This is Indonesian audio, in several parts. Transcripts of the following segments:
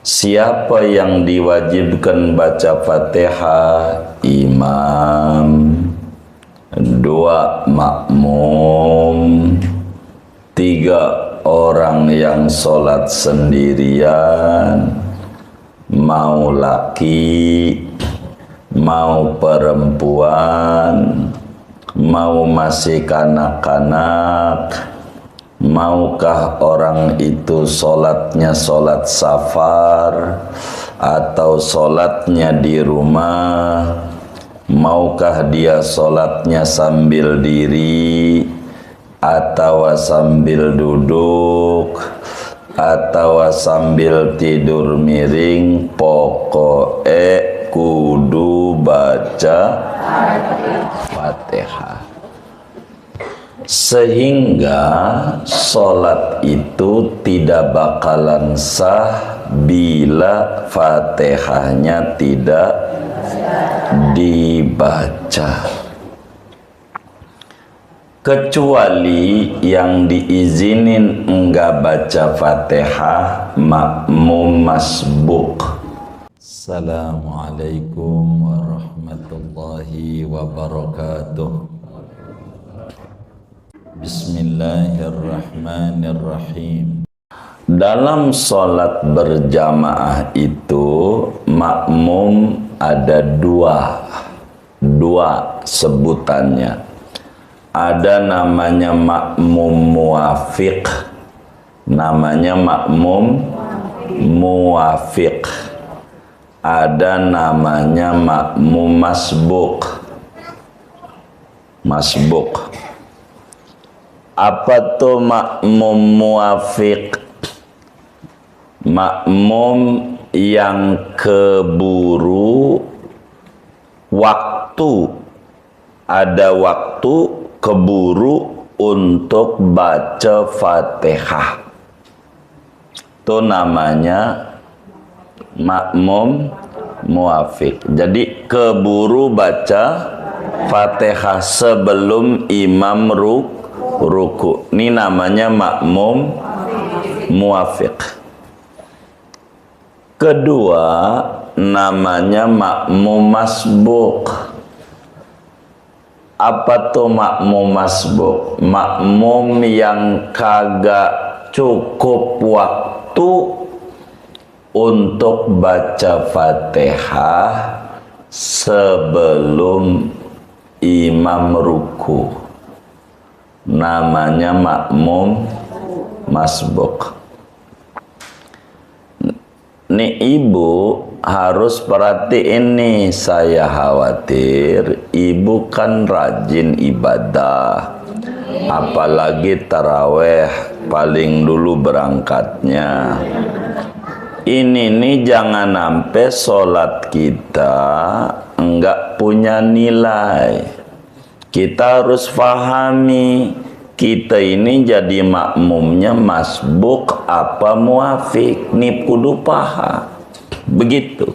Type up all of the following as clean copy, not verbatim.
Siapa yang diwajibkan baca Fatihah? Imam. 2 makmum. 3 orang yang sholat sendirian, mau laki, mau perempuan, mau masih kanak-kanak, maukah orang itu sholatnya sholat safar atau sholatnya di rumah, maukah dia sholatnya sambil diri atau sambil duduk atau sambil tidur miring, pokoknya kudu baca Fatihah. Sehingga sholat itu tidak bakalan sah bila Fatihahnya tidak dibaca. Kecuali yang diizinin enggak baca Fatihah, makmum masbuk. Assalamualaikum warahmatullahi wabarakatuh. Bismillahirrahmanirrahim. Dalam sholat berjamaah itu makmum ada dua sebutannya. Ada namanya makmum muwafiq, namanya makmum muwafiq. Ada namanya makmum masbuk. Apa tuh makmum muwafiq? Makmum yang keburu waktu, ada waktu keburu untuk baca Fatihah. Itu namanya makmum muwafiq. Jadi keburu baca Fatihah sebelum imam ruku. Ini namanya makmum muwafiq. Kedua namanya makmum masbuk. Apa tuh makmum masbuk? Makmum yang kagak cukup waktu untuk baca Fatihah sebelum imam ruku. Namanya makmum masbuk. Nih ibu harus perhatiin nih, saya khawatir ibu kan rajin ibadah, apalagi taraweh paling dulu berangkatnya. Ini nih jangan sampai sholat kita enggak punya nilai. Kita harus pahami, kita ini jadi makmumnya masbuk apa muwafiq, nih kudu paham. Begitu.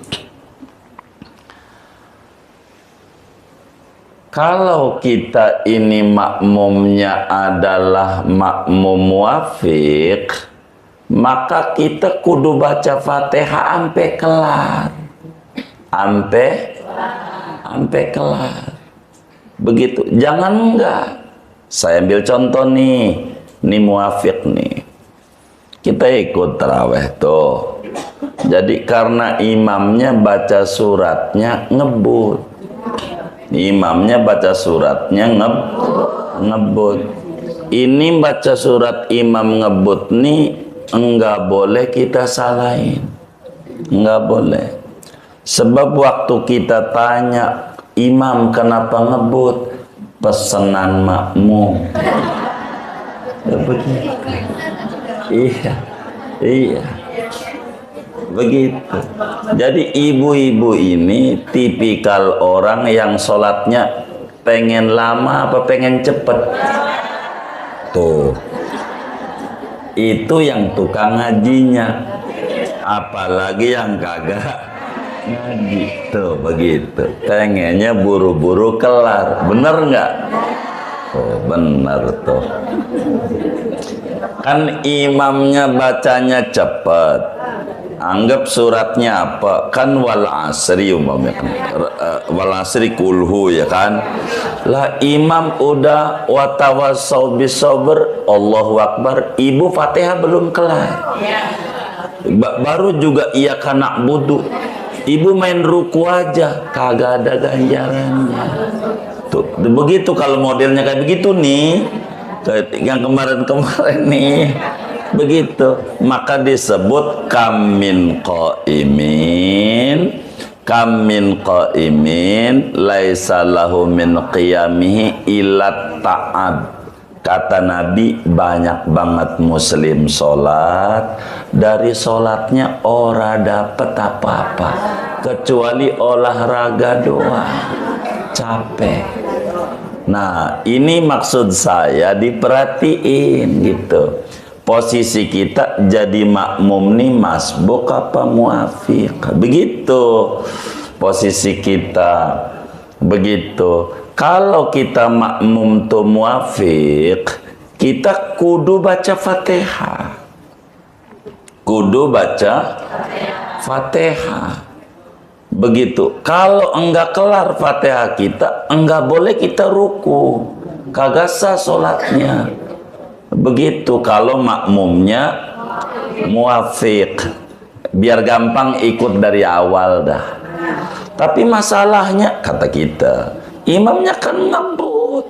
Kalau kita ini makmumnya adalah makmum muwafiq, maka kita kudu baca Fatihah sampai kelar. Sampai kelar. Begitu. Jangan enggak. Saya ambil contoh nih. Ini muwafiq nih. Kita ikut taraweh tuh. Jadi karena imamnya baca suratnya ngebut. Imamnya baca suratnya ngebut. Ini baca surat imam ngebut nih enggak boleh kita salahin. Enggak boleh. Sebab waktu kita tanya, imam kenapa ngebut? Pesanan makmum. Begitu. Iya. Begitu. Jadi ibu-ibu ini tipikal orang yang sholatnya pengen lama apa pengen cepet? Tuh. Itu yang tukang ngajinya. Apalagi yang kagak ngaji. Tuh begitu. Pengennya buru-buru kelar. Bener nggak? Oh bener tuh. Kan imamnya bacanya cepet. Anggap suratnya apa? Kan wal asri umpamanya kan. Wal asri kulhu ya kan. Lah imam udah watawasau bisabr, Allahu akbar, ibu Fatihah belum kelar. Baru juga iya kana budu. Ibu main ruku aja kagak ada ganjarannya. Tuh, begitu kalau modelnya kayak begitu nih. Yang kemarin-kemarin nih. Begitu, maka disebut kamin qaimin laisa lahu min qiyamihi illa ta'ab. Kata Nabi, banyak banget muslim sholat, dari sholatnya ora dapet apa-apa kecuali olahraga doang, capek. Nah, ini maksud saya diperhatiin gitu. Posisi kita jadi makmum nih masbuk apa muafiq, begitu posisi kita. Begitu. Kalau kita makmum tuh muafiq, kita kudu baca Fatihah. Kudu baca Fatihah. Begitu. Kalau enggak kelar Fatihah kita, enggak boleh kita ruku, kagak sah sholatnya. Begitu kalau makmumnya muafiq, biar gampang ikut dari awal dah. Tapi masalahnya kata kita, imamnya kan ngebut.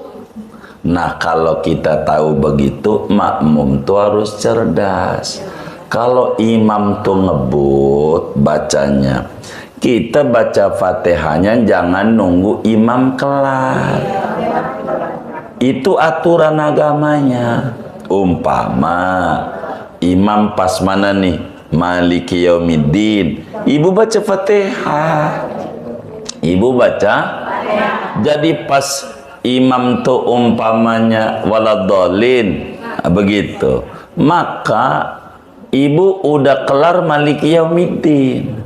Nah kalau kita tahu begitu, makmum tuh harus cerdas. Kalau imam tuh ngebut bacanya, kita baca Fatihahnya jangan nunggu imam kelar. Itu aturan agamanya. Umpama imam pas mana nih, Maliki Yaumiddin, ibu baca Fatihah, ibu baca, jadi pas imam tuh umpamanya waladhdallin, begitu, maka ibu udah kelar Maliki Yaumiddin,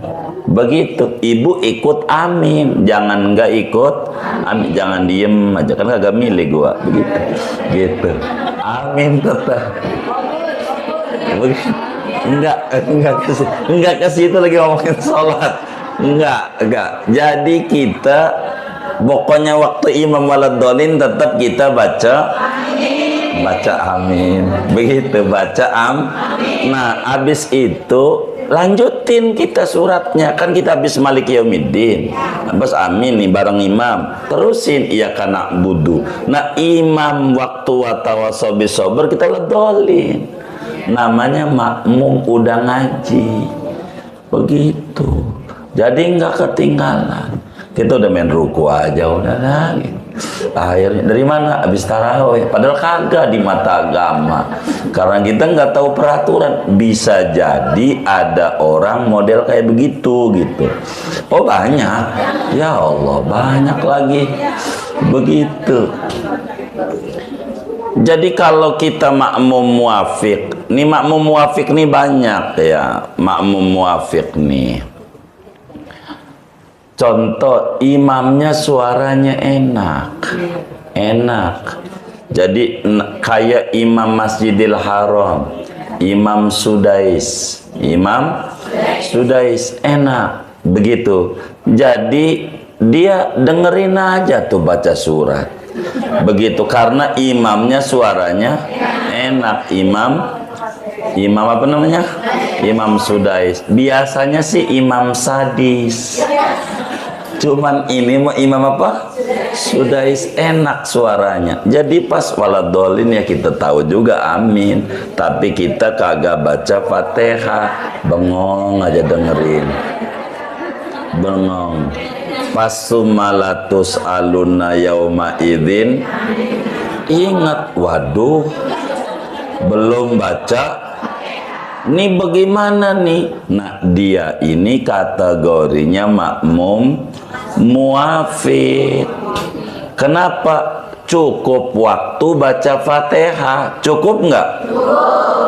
begitu, ibu ikut amin, jangan enggak ikut amin, jangan diem aja kan kagak milih gua, begitu, gitu. Amin tetap. Enggak ke situ lagi ngomongin sholat. Enggak. Jadi kita pokoknya waktu imam waladhdallin tetap kita baca amin. Begitu baca amin. Nah, habis itu lanjutin kita suratnya, kan kita habis Maliki Yaumiddin, habis amin nih bareng imam, terusin iya kana budu. Nah imam waktu watawasau bisabr kita ledolin, namanya makmum udah ngaji, begitu. Jadi nggak ketinggalan. Kita udah main ruku aja udah lagi. Akhirnya dari mana? Habis tarawih. Padahal kagak di mata agama. Karena kita nggak tahu peraturan. Bisa jadi ada orang model kayak begitu gitu. Oh banyak. Ya Allah banyak lagi. Begitu. Jadi kalau kita makmum muafiq, nih makmum muafiq nih banyak ya. Makmum muafiq nih. Contoh imamnya suaranya enak. Jadi kayak Imam Masjidil Haram, Imam Sudais enak begitu. Jadi dia dengerin aja tuh baca surat. Begitu karena imamnya suaranya enak. Imam apa namanya? Imam Sudais. Biasanya sih imam sadis. Cuman ini mau imam apa? Sudais enak suaranya. Jadi pas waladhdallin ya kita tahu juga amin. Tapi kita kagak baca Fatihah. Bengong aja dengerin. Bengong. Pas sumalatus aluna yauma idzin. Ingat, waduh. Belum baca. Ini bagaimana nih? Nah dia ini kategorinya makmum muafiq. Kenapa? Cukup waktu baca Fatihah. Cukup nggak?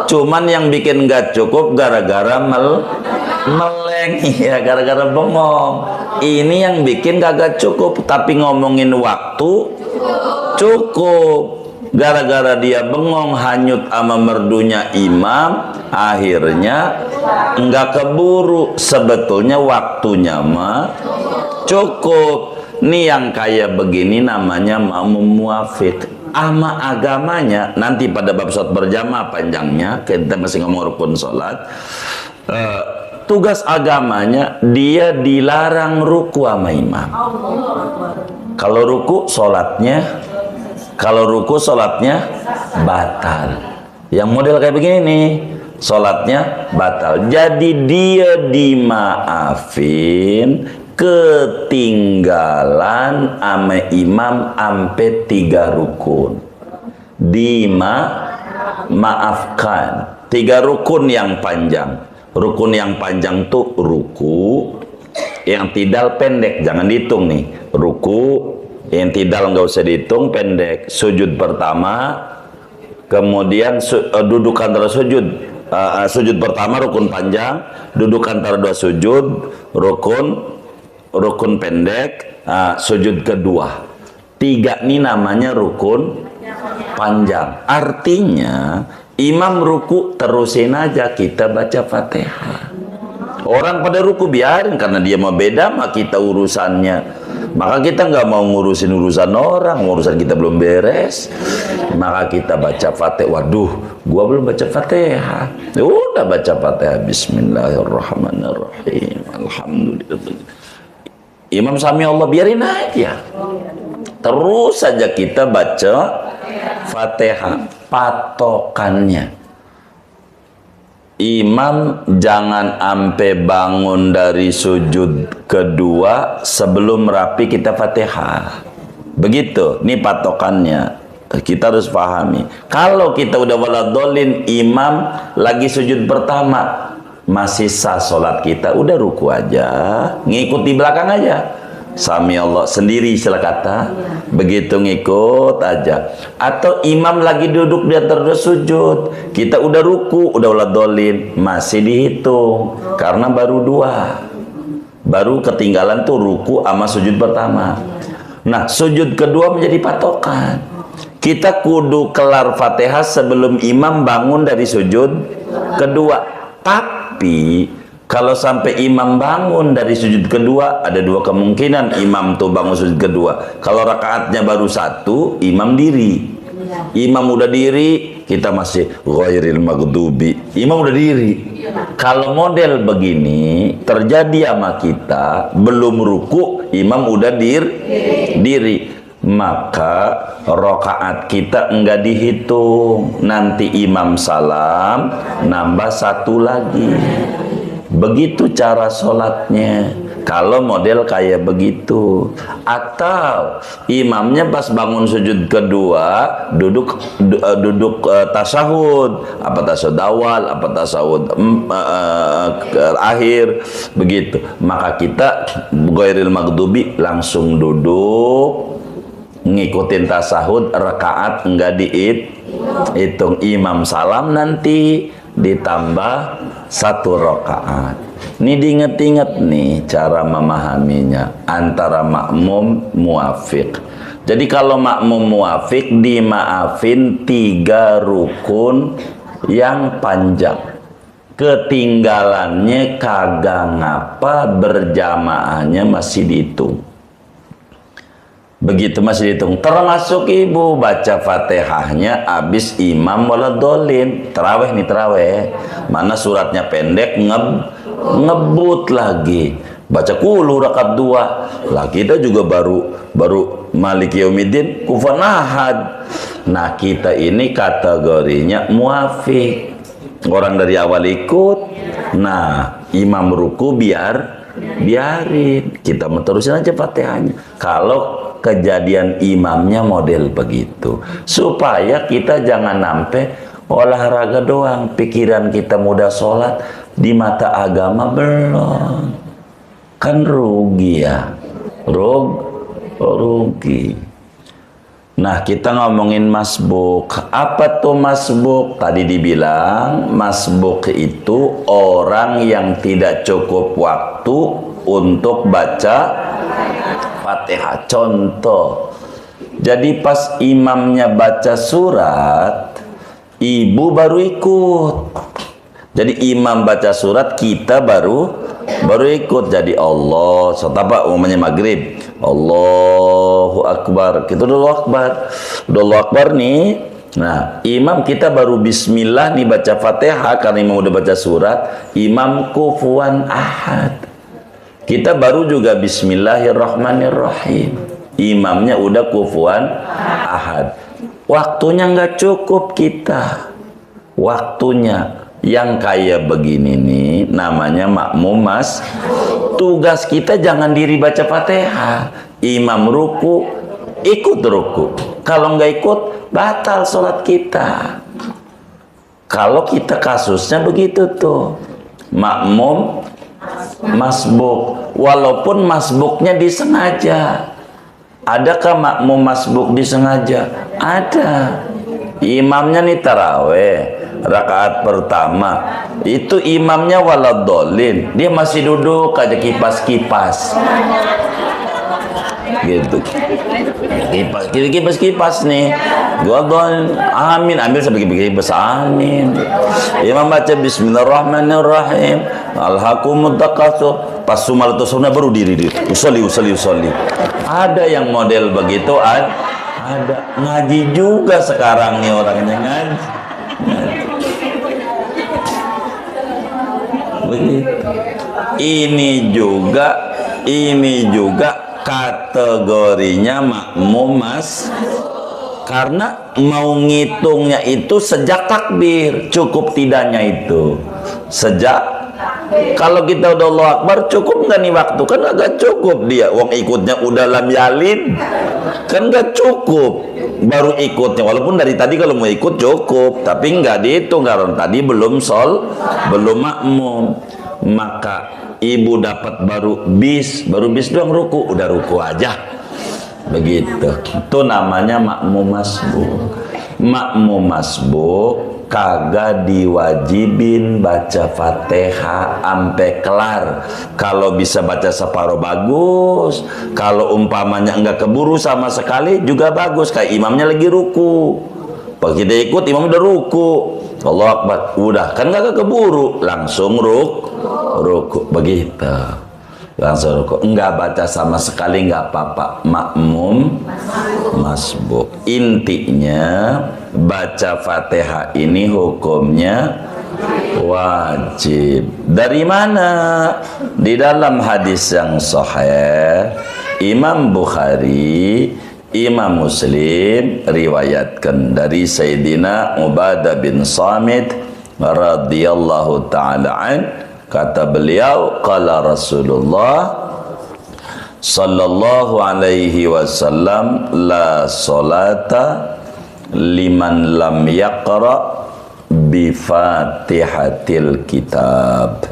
Cuman yang bikin nggak cukup gara-gara meleng ya, gara-gara bengong. Ini yang bikin kagak cukup. Tapi ngomongin waktu cukup. Gara-gara dia bengong hanyut ama merdunya imam, akhirnya enggak keburu. Sebetulnya waktunya mah cukup. Nih yang kayak begini namanya makmum muafiq. Ama agamanya nanti pada bab sholat berjamaah panjangnya, kita masih ngomong rukun sholat. Tugas agamanya dia dilarang ruku sama imam. Kalau ruku sholatnya batal. Yang model kayak begini nih, sholatnya batal. Jadi dia dimaafin ketinggalan sama imam ampe 3 rukun. Maafkan 3 rukun yang panjang. Rukun yang panjang tuh ruku, yang tidal pendek, jangan dihitung nih. Ruku yang tidal nggak usah dihitung, pendek. Sujud pertama, kemudian duduk antara sujud. Sujud pertama rukun panjang, duduk antara 2 sujud, rukun pendek, sujud kedua. 3 ini namanya rukun panjang. Artinya imam ruku terusin aja, kita baca Fatihah. Orang pada ruku biarin, karena dia mau beda sama kita urusannya. Maka kita nggak mau ngurusin urusan orang, urusan kita belum beres. Maka kita baca Fatihah. Waduh, gua belum baca Fatihah. Udah baca Fatihah. Bismillahirrahmanirrahim. Alhamdulillah. Imam sami Allah, biarin aja. Terus saja kita baca Fatihah. Patokannya, imam jangan ampe bangun dari sujud kedua sebelum rapi kita Fatihah. Begitu, ini patokannya. Kita harus pahami. Kalau kita udah waladolin, imam lagi sujud pertama, masih sah sholat kita, udah ruku aja, ngikuti belakang aja. Sami Allah sendiri istilah kata, begitu ngikut aja. Atau imam lagi duduk di antara 2 sujud, kita udah ruku, udah waladolin, masih dihitung karena baru 2, baru ketinggalan tuh ruku sama sujud pertama. Nah, sujud kedua menjadi patokan. Kita kudu kelar Fatihah sebelum imam bangun dari sujud kedua. Tapi kalau sampai imam bangun dari sujud kedua, ada 2 kemungkinan imam tuh bangun sujud kedua. Kalau rakaatnya baru 1, imam diri. Imam udah diri, kita masih ghairil maghdubi. Imam udah diri. Kalau model begini terjadi sama kita, belum ruku, imam udah diri. Maka rakaat kita enggak dihitung. Nanti imam salam, nambah 1 lagi. Begitu cara sholatnya. Kalau model kayak begitu. Atau imamnya pas bangun sujud kedua duduk tasyahud, apa tasyahud awal, apa tasyahud akhir, begitu. Maka kita ghairil maghdubi langsung duduk, ngikutin tasyahud, rakaat enggak dihitung. Imam salam nanti ditambah 1 rakaat. Ini diinget-inget nih cara memahaminya antara makmum muafiq. Jadi kalau makmum muafiq dimaafin 3 rukun yang panjang. Ketinggalannya kagak ngapa, berjamaahnya masih dihitung. Begitu masih dihitung. Termasuk ibu baca Fatihahnya abis imam waladolin. Terawih nih, terawih. Mana suratnya pendek, ngebut lagi. Baca kulu rakaat 2. Lah kita juga baru Maliki Yaumiddin kufan ahad. Nah, kita ini kategorinya muafiq. Orang dari awal ikut. Nah, imam ruku biarin. Kita mau terusin aja Fatihahnya. Kalau kejadian imamnya model begitu, supaya kita jangan sampai olahraga doang, pikiran kita mudah sholat, di mata agama belum, kan rugi ya, rugi. Nah, kita ngomongin masbuk. Apa tuh masbuk? Tadi dibilang masbuk itu orang yang tidak cukup waktu untuk baca Fatihah. Contoh, Jadi pas imamnya baca surat, ibu baru ikut. Jadi imam baca surat, kita baru ikut. Jadi Allah, apa umumnya maghrib, Allahu Akbar, kita Allahu Akbar, Allahu Akbar nih. Nah, imam kita baru bismillah nih baca Fatihah karena imam udah baca surat, imam kufuwan ahad. Kita baru juga bismillahirrahmanirrahim. Imamnya udah kufuwan ahad. Waktunya nggak cukup kita. Waktunya yang kayak begini nih namanya makmum mas. Tugas kita jangan diri baca Fatihah. Imam ruku, ikut ruku. Kalau nggak ikut, batal sholat kita. Kalau kita kasusnya begitu tuh, makmum masbuk, walaupun masbuknya disengaja. Adakah makmum masbuk disengaja? Ada. Imamnya nih taraweh, rakaat pertama, itu imamnya waladolin, dia masih duduk aja kipas-kipas. Gitu, kipas nih, gua amin, ambil sampai kipas amin. Imam baca bismillahirrahmanirrahim, alhaqumut takatsur, pas sumal itu sunnah baru diri usolli. Ada yang model begitu, ada ngaji juga sekarang nih orangnya ngaji. Begitu. Ini juga kategorinya makmum mas, karena mau ngitungnya itu sejak takbir, cukup tidaknya itu sejak. Kalau kita udah Allahu Akbar, cukup nggak nih waktu? Kan agak cukup dia, wong ikutnya udah lam yalin, kan nggak cukup baru ikutnya, walaupun dari tadi kalau mau ikut cukup, tapi nggak dihitung karena tadi belum makmum. Maka ibu dapat baru bis doang ruku, udah ruku aja. Begitu. Itu namanya makmum masbuk. Makmum masbuk kagak diwajibin baca Fatihah ampe kelar. Kalau bisa baca separuh bagus. Kalau umpamanya enggak keburu sama sekali juga bagus. Kayak imamnya lagi ruku. Pas kita ikut imam udah ruku, Allahu Akbar, udah kan enggak keburu, langsung ruku begitu. Langsung ruku, enggak baca sama sekali enggak apa-apa, makmum masbuk. Intinya baca Fatihah ini hukumnya wajib. Dari mana? Di dalam hadis yang sahih Imam Bukhari, Imam Muslim riwayatkan dari Sayyidina Ubadah bin Samit radhiyallahu ta'ala an, kata beliau, qala Rasulullah sallallahu alaihi wasallam, la salata liman lam yaqra bi Fatihatil kitab.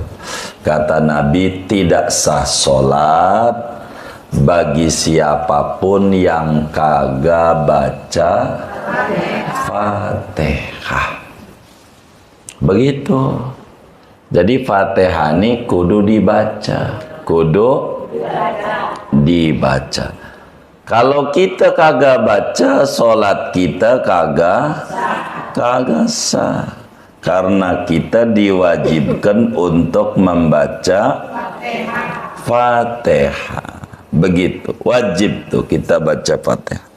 Kata Nabi, tidak sah salat bagi siapapun yang kagak baca Fatihah. Begitu. Jadi Fatihah ini kudu dibaca, dibaca. Kalau kita kagak baca, sholat kita kagak sah. Karena kita diwajibkan untuk membaca Fatihah. Begitu, wajib tuh kita baca Fatihah.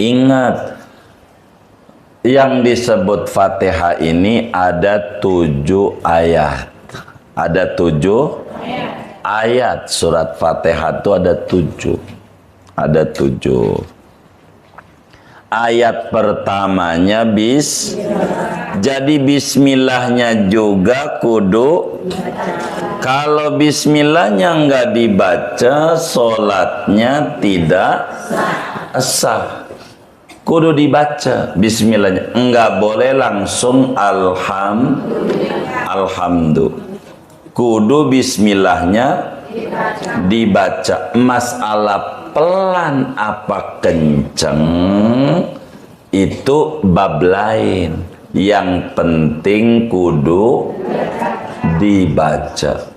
Ingat, yang disebut Fatihah ini ada 7 ayat. Ada 7 ayat. Surat Fatihah itu ada 7. Ada 7. Ayat pertamanya jadi bismillahnya juga kudu. Kalau bismillahnya nggak dibaca, sholatnya tidak sah. Kudu dibaca bismillahnya. Nggak boleh langsung alhamdulillah. Kudu bismillahnya dibaca. Masalah pelan apa kenceng itu bab lain. Yang penting kudu dibaca.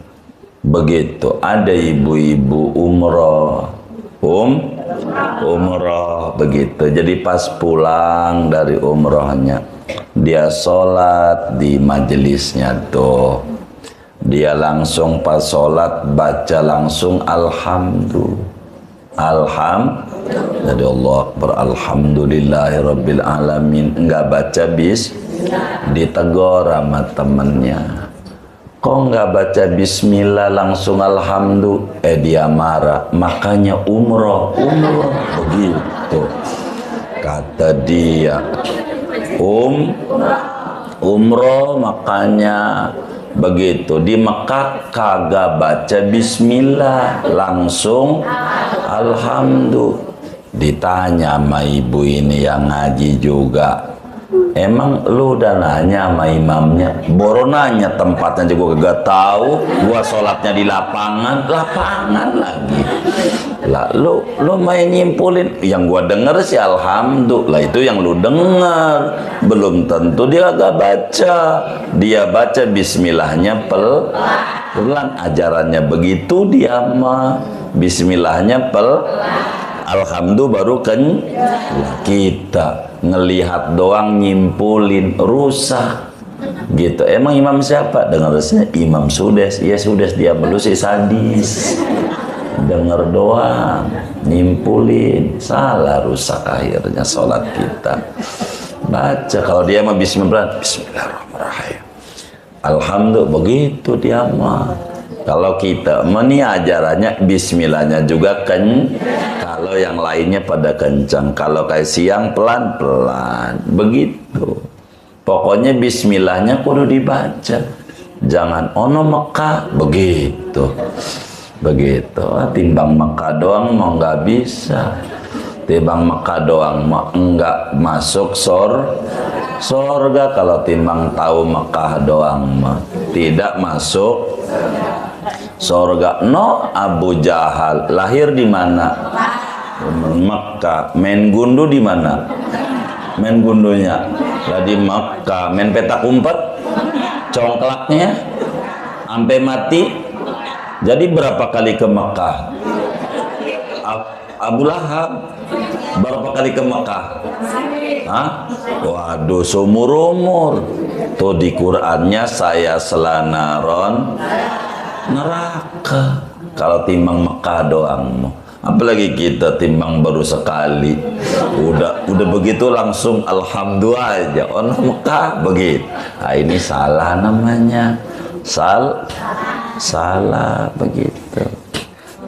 Begitu. Ada ibu-ibu umroh, umroh begitu. Jadi pas pulang dari umrohnya, dia sholat di majelisnya tuh. Dia langsung pas sholat baca langsung jadi Allah alhamdulillahirabbil alamin, enggak baca ditegur sama temennya, kok enggak baca bismillah langsung alhamdulillah, dia marah, makanya umroh begitu kata dia, umroh makanya begitu. Di Mekah kagak baca bismillah langsung alhamdulillah. Ditanya sama ibu ini yang ngaji juga, emang lu udah nanya sama imamnya? Boro nanya tempatnya juga gak tahu, gua sholatnya di lapangan lagi lah. Lu main nyimpulin, yang gua denger sih alhamdulillah, itu yang lu denger, belum tentu dia gak baca. Dia baca bismillahnya pelan, ajarannya begitu, dia mah bismillahnya alhamdulillah baru kita ngelihat doang nyimpulin rusak gitu. Emang imam siapa? Dengar saya Imam Sudes. Ya Sudes, dia belum sih sadis, denger doang nyimpulin, salah, rusak akhirnya sholat kita. Baca kalau dia mah bismillahirrahmanirrahim alhamdulillah begitu dia mah. Kalau kita meni ajarannya bismillahnya juga kalau yang lainnya pada kencang, kalau kayak siang pelan-pelan begitu. Pokoknya bismillahnya kudu dibaca, jangan ono Mekah begitu. Timbang Mekah doang mau nggak bisa, timbang Mekah doang mau nggak masuk sorga. Kalau timbang tahu Mekah doang mah tidak masuk sorga. No, Abu Jahal lahir di mana? Mekah. Main gundu di mana? Main gundunya lah di Mekah. Main petak umpet, congklaknya sampai mati. Jadi berapa kali ke Mekah? Abu Lahab berapa kali ke Mekah? Hah? Waduh, seumur umur. Tuh di Qur'annya saya selanaron neraka. Kalau timbang Mekah doang, apalagi kita timbang baru sekali, udah begitu langsung alhamdulillah aja. Ono Mekah begitu. Nah, ini salah namanya, salah begitu.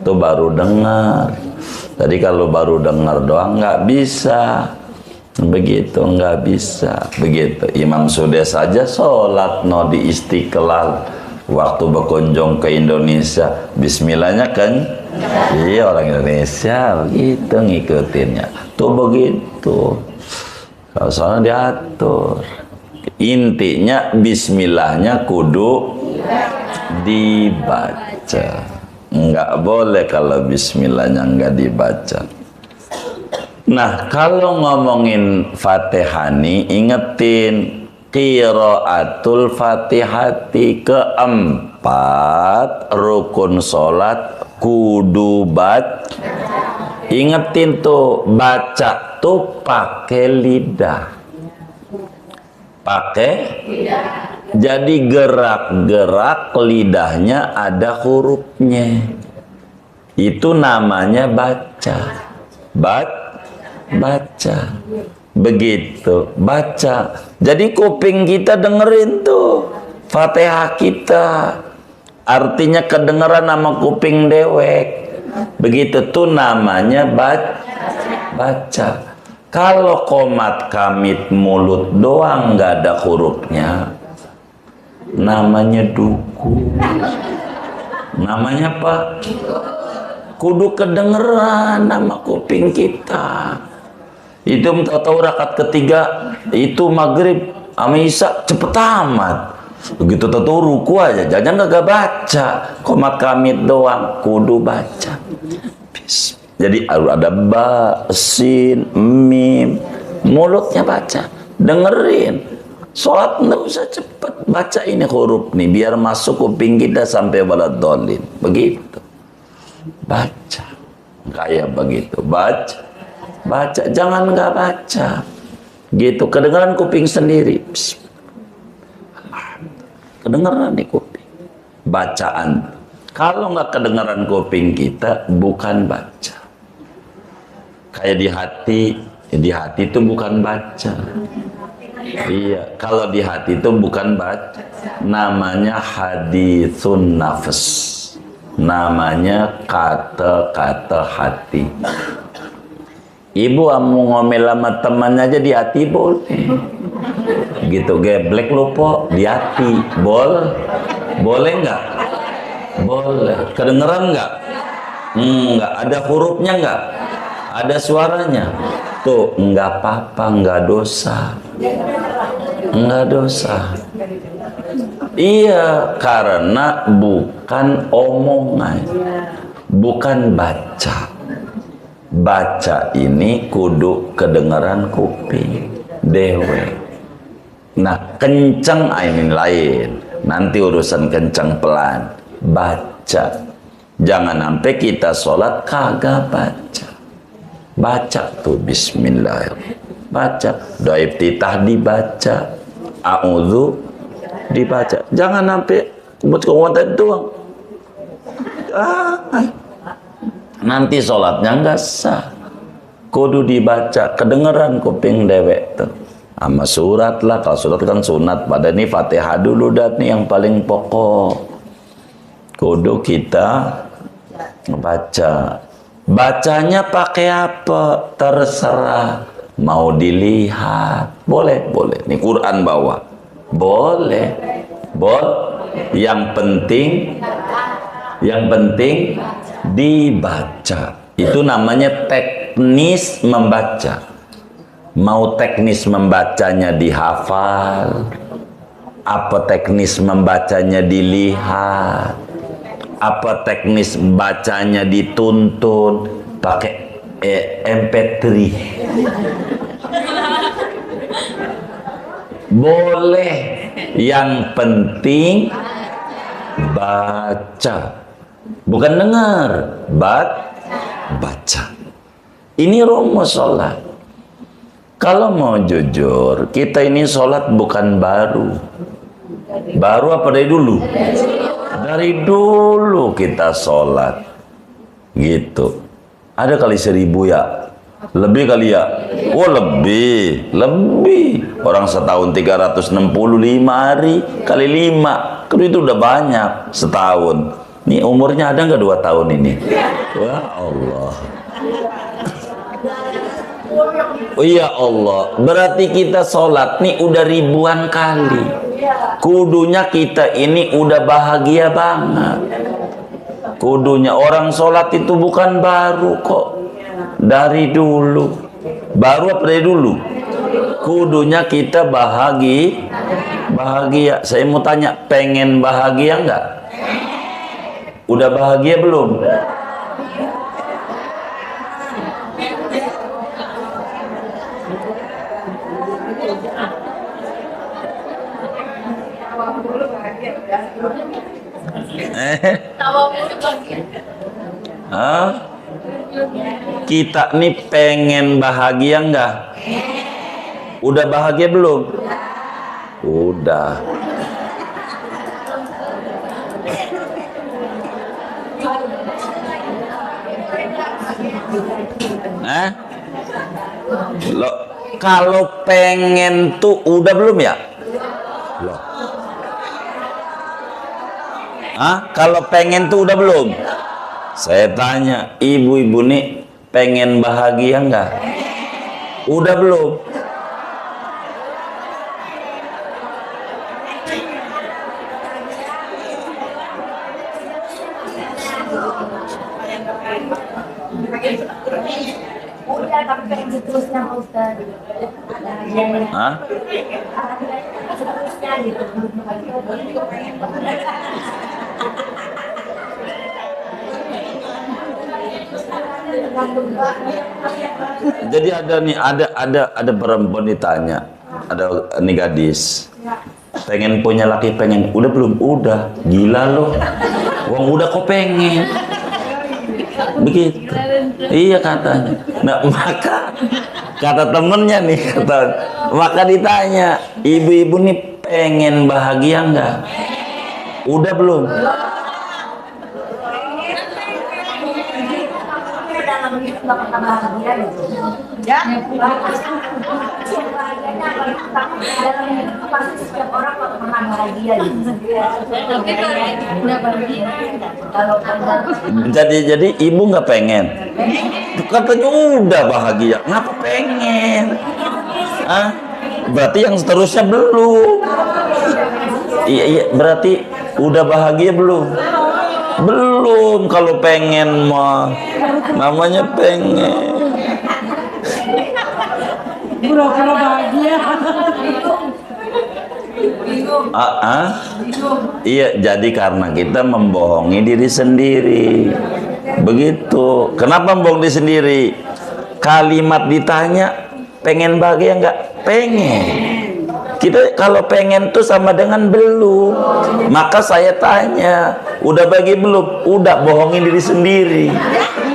Tuh baru dengar. Tadi kalau baru dengar doang nggak bisa begitu, nggak bisa begitu. Imam Sudes saja sholat di Istiqlal waktu berkunjung ke Indonesia, bismillahnya kan iya orang Indonesia begitu ngikutinnya tuh begitu. Kalau soalnya diatur, intinya bismillahnya kudu dibaca. Nggak boleh kalau bismillahnya nggak dibaca. Nah, kalau ngomongin Fatihani, ingetin qiraatul Fatihati, keempat rukun sholat kudu ingetin tuh, baca tuh pakai lidah. Jadi gerak-gerak lidahnya ada hurufnya. Itu namanya baca. Baca. Begitu, baca. Jadi kuping kita dengerin tuh Fatihah kita. Artinya kedengeran sama kuping dewek. Begitu tuh namanya baca. Kalau komat kamit mulut doang nggak ada hurufnya, namanya duku. Namanya apa? Kudu kedengeran nama kuping kita. Itu tahu rakaat ketiga itu maghrib sama isya cepet amat. Begitu tahu ruku aja, jangan nggak baca. Komat kamit doang, kudu baca. Jadi ada ba, sin, mim, mulutnya baca, dengerin. Sholat nggak usah cepet, baca ini huruf nih biar masuk kuping kita sampai waladhdallin. Begitu, baca. kayak begitu. Baca, jangan nggak baca. Gitu, kedengaran kuping sendiri. Kedengaran di kuping. Bacaan. Kalau nggak kedengaran kuping kita, bukan baca. Kayak di hati itu bukan baca. Iya, kalau di hati itu bukan baca. Namanya haditsun nafs. Namanya kata-kata hati. Ibu mau ngomel sama temannya aja di hati boleh. Gitu, geblek lu po, di hati. Boleh nggak? Boleh. Kedengeran nggak? Nggak. Ada hurufnya nggak? Ada suaranya? Tuh, nggak apa-apa, nggak dosa. Nggak dosa. Iya, karena bukan omongan, bukan baca. Baca ini kudu kedengaran kuping dewe. Nah, kenceng ini lain. Nanti urusan kenceng pelan. Baca. Jangan sampai kita sholat kagak baca. Baca tuh bismillahirrahmanirrahim. Baca. Doa iftitah dibaca. A'udzu dibaca. Jangan sampai buat kekuatan doang. Nanti sholatnya nggak sah. Kudu dibaca, kedengeran kuping dewek tuh. Sama surat lah, kalau surat kan sunat. Pada ini Fatihah dulu dah nih yang paling pokok. Kudu kita baca. Bacanya pakai apa? Terserah. Mau dilihat, boleh. Ini Quran bawa. Boleh. Yang penting dibaca. Itu namanya teknis membaca. Mau teknis membacanya dihafal, apa teknis membacanya dilihat, apa teknis bacanya dituntun pakai MP3. Boleh, yang penting baca. Bukan dengar, baca. Ini rumus sholat. Kalau mau jujur, kita ini sholat bukan baru. Baru apa dari dulu? Dari dulu kita sholat. Gitu. Ada kali 1000 ya? Lebih kali ya? Oh lebih. Orang setahun 365 hari kali 5. Kan itu udah banyak setahun. Nih umurnya ada nggak 2 tahun ini? Wah Allah. Oh iya Allah. Berarti kita sholat nih udah ribuan kali. Kudunya kita ini udah bahagia banget. Kudunya orang sholat itu bukan baru kok. Dari dulu. Baru apa dari dulu? Kudunya kita bahagia. Saya mau tanya, pengen bahagia nggak? Udah bahagia belum? Kita nih pengen bahagia nggak? Udah bahagia belum? Udah. Loh, kalau pengen tuh udah belum ya? Loh. Kalau pengen tuh udah belum? Saya tanya, ibu-ibu nih pengen bahagia nggak? Udah belum? Udah, tapi pengen seterusnya Pak Ustaz. Seterusnya gitu. Jadi ada nih, ada perempuan ditanya, ada nih gadis, pengen punya laki, pengen, udah belum? Udah, gila loh, uang udah kok pengen, Begitu. Iya katanya. Nah, maka kata temennya nih, maka ditanya, ibu-ibu nih pengen bahagia nggak? Udah belum? Dalam hidup nggak pernah bahagia gitu. Ya. Dalam hidup pasti setiap orang nggak pernah bahagia gitu. Tapi kalau udah bahagia, kalau Jadi ibu nggak pengen? Katanya udah bahagia, ngapa pengen? Ah, berarti yang seterusnya belum. Iya, berarti udah bahagia belum? Belum. Kalau pengen mah namanya pengen. Pura-pura bahagia. Iya, jadi karena kita membohongi diri sendiri. Begitu. Kenapa membohong diri sendiri? Kalimat ditanya, pengen bahagia nggak? Pengen. Kita kalau pengen tuh sama dengan belum. Maka saya tanya, udah bagi belum? Udah, bohongin diri sendiri.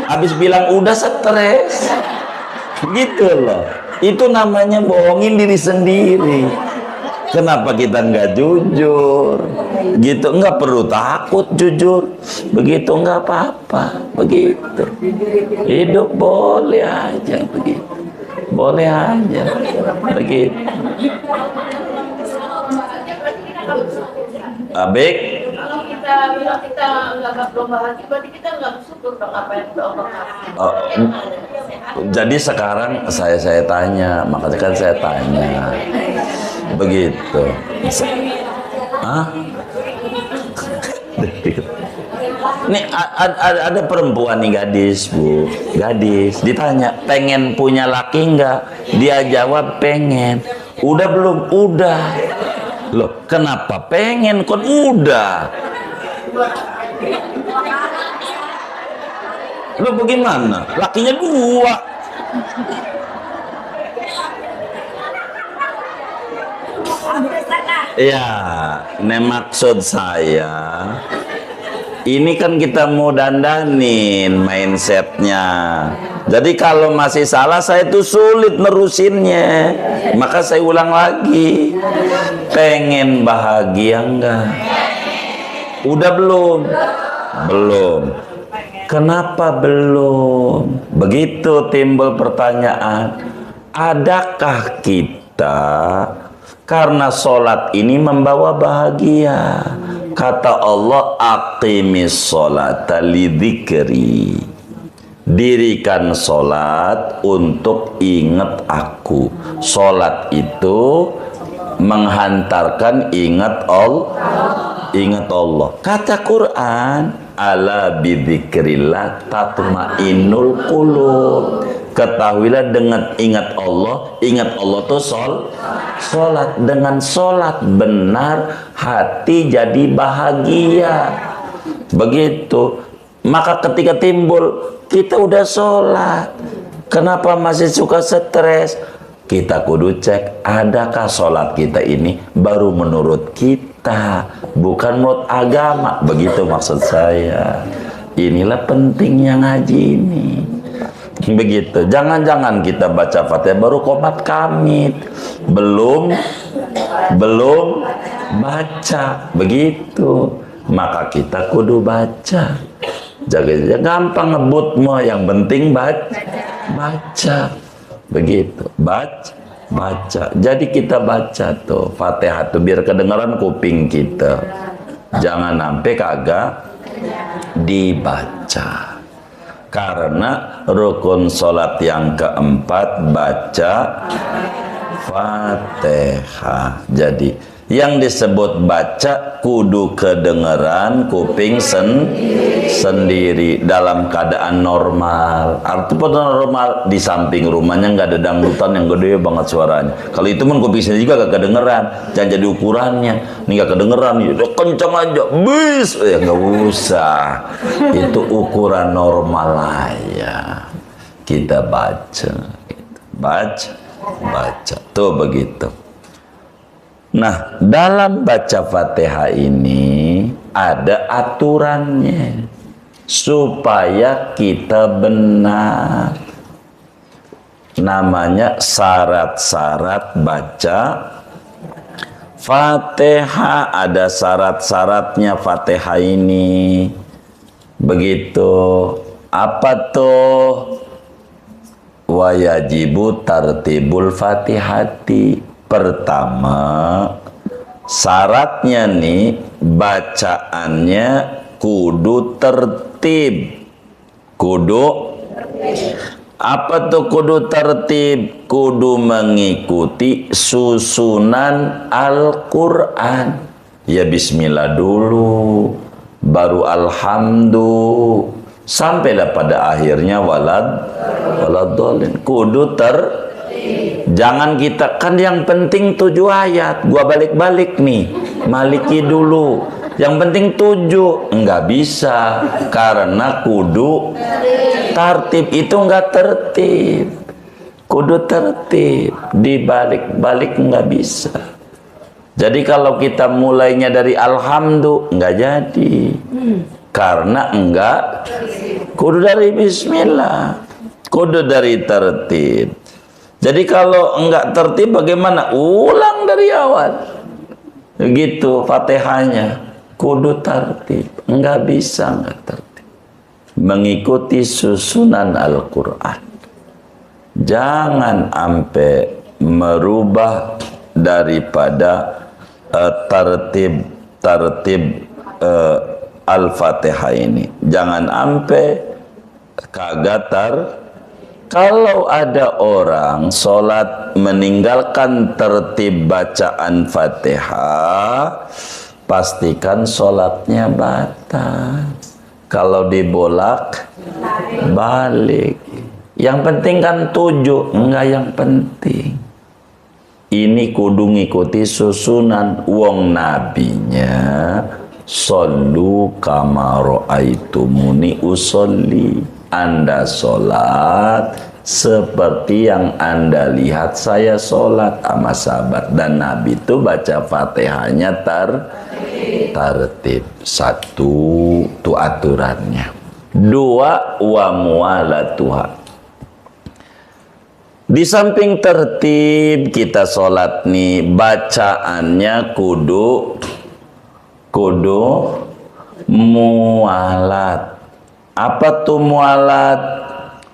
Habis bilang udah, stres. Gitu loh. Itu namanya bohongin diri sendiri. Kenapa kita nggak jujur? Gitu, nggak perlu takut jujur. Begitu nggak apa-apa. Begitu. Hidup boleh aja begitu. Boleh aja. Begitu. Abik. Kalau kita bilang kita nggak belum bahagia, berarti kita nggak bersyukur dong apa yang udah Allah kasih. Oh, jadi sekarang saya tanya, makanya kan saya tanya, begitu. Hah? Nih ada perempuan nih, gadis bu, gadis ditanya pengen punya laki nggak? Dia jawab pengen. Udah belum? Udah. Loh, kenapa pengen? Kon udah. Loh, bagaimana? Lakinya dua. Ya, ini maksud saya. Ini kan kita mau dandanin mindsetnya. Jadi kalau masih salah, saya itu sulit nerusinnya. Maka saya ulang lagi. Pengen bahagia enggak? Udah belum? Belum. Kenapa belum? Begitu timbul pertanyaan. Adakah kita karena sholat ini membawa bahagia? Kata Allah, aqimis sholata lidzikri. Dirikan sholat untuk ingat aku. Sholat itu menghantarkan ingat Allah. Ingat Allah. Kata Quran, ala bidzikrillah tatmainnul qulub. Ketahuilah dengan ingat Allah tuh sholat. Dengan sholat benar, hati jadi bahagia. Begitu. Maka ketika timbul, kita udah sholat, kenapa masih suka stres? Kita kudu cek, adakah sholat kita ini baru menurut kita, bukan menurut agama. Begitu maksud saya. Inilah pentingnya ngaji ini. Begitu. Jangan-jangan kita baca Fatihah baru qomat kamit, belum baca. Begitu. Maka kita kudu baca. Jaga gampang ngebut mau, yang penting baca. Begitu. Baca. Jadi kita baca tuh Fatihah tuh biar kedengaran kuping kita. Jangan sampai kagak dibaca. Karena rukun sholat yang keempat baca Fatihah. Jadi yang disebut baca kudu kedengeran kuping sendiri dalam keadaan normal. Artinya normal, di samping rumahnya nggak ada dangdutan yang gede banget suaranya. Kalau itu pun kuping sendiri juga gak kedengeran. Jangan jadi ukurannya. Ini gak kedengeran, ya kencang aja, bis, ya nggak usah. Itu ukuran normal aja. Kita baca, baca. Tuh begitu. Nah, dalam baca Fatihah ini ada aturannya. supaya kita benar. Namanya syarat-syarat baca Fatihah. Ada syarat-syaratnya Fatihah ini. Begitu. Apa tuh? Wayajibu tartibul Fatihati. Pertama, syaratnya nih bacaannya kudu tertib. Kudu apa tuh kudu tertib? Kudu mengikuti susunan Al-Quran. Ya bismillah dulu, baru alhamdulillah, sampailah pada akhirnya waladhdallin. Kudu jangan kita, kan yang penting 7 ayat, gua balik-balik nih, maliki dulu. Yang penting 7, enggak bisa, karena kudu tertib. Itu enggak tertib, kudu tertib, dibalik-balik enggak bisa. Jadi kalau kita mulainya dari alhamdulillah enggak jadi, karena enggak, kudu dari bismillah, kudu dari tertib. Jadi kalau enggak tertib bagaimana? Ulang dari awal. Begitu Fatihahnya, kudu tertib. Enggak bisa enggak tertib. Mengikuti susunan Al-Quran. Jangan sampai merubah daripada tertib Al-Fatihah ini. Jangan sampai kagak Kalau ada orang sholat meninggalkan tertib bacaan Fatihah, pastikan sholatnya batal. Kalau dibolak balik, yang penting kan 7, enggak yang penting. Ini kudu ngikuti susunan. Wong nabinya shollu kama ra'aitumuni usolli. Anda sholat seperti yang Anda lihat saya sholat sama sahabat. Dan Nabi itu baca Fatihahnya tertib. 1, itu aturannya. 2, wa mualatuha. Di samping tertib kita sholat nih, bacaannya kudu mualat. Apa tuh mualat?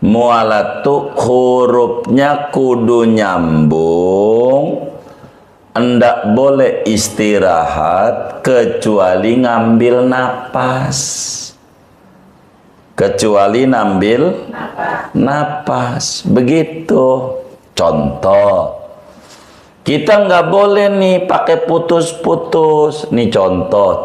Mualat tuh hurufnya kudu nyambung, enggak boleh istirahat kecuali ngambil napas. Kecuali ngambil napas. Begitu. Contoh, kita nggak boleh nih pakai putus-putus. Nih contoh.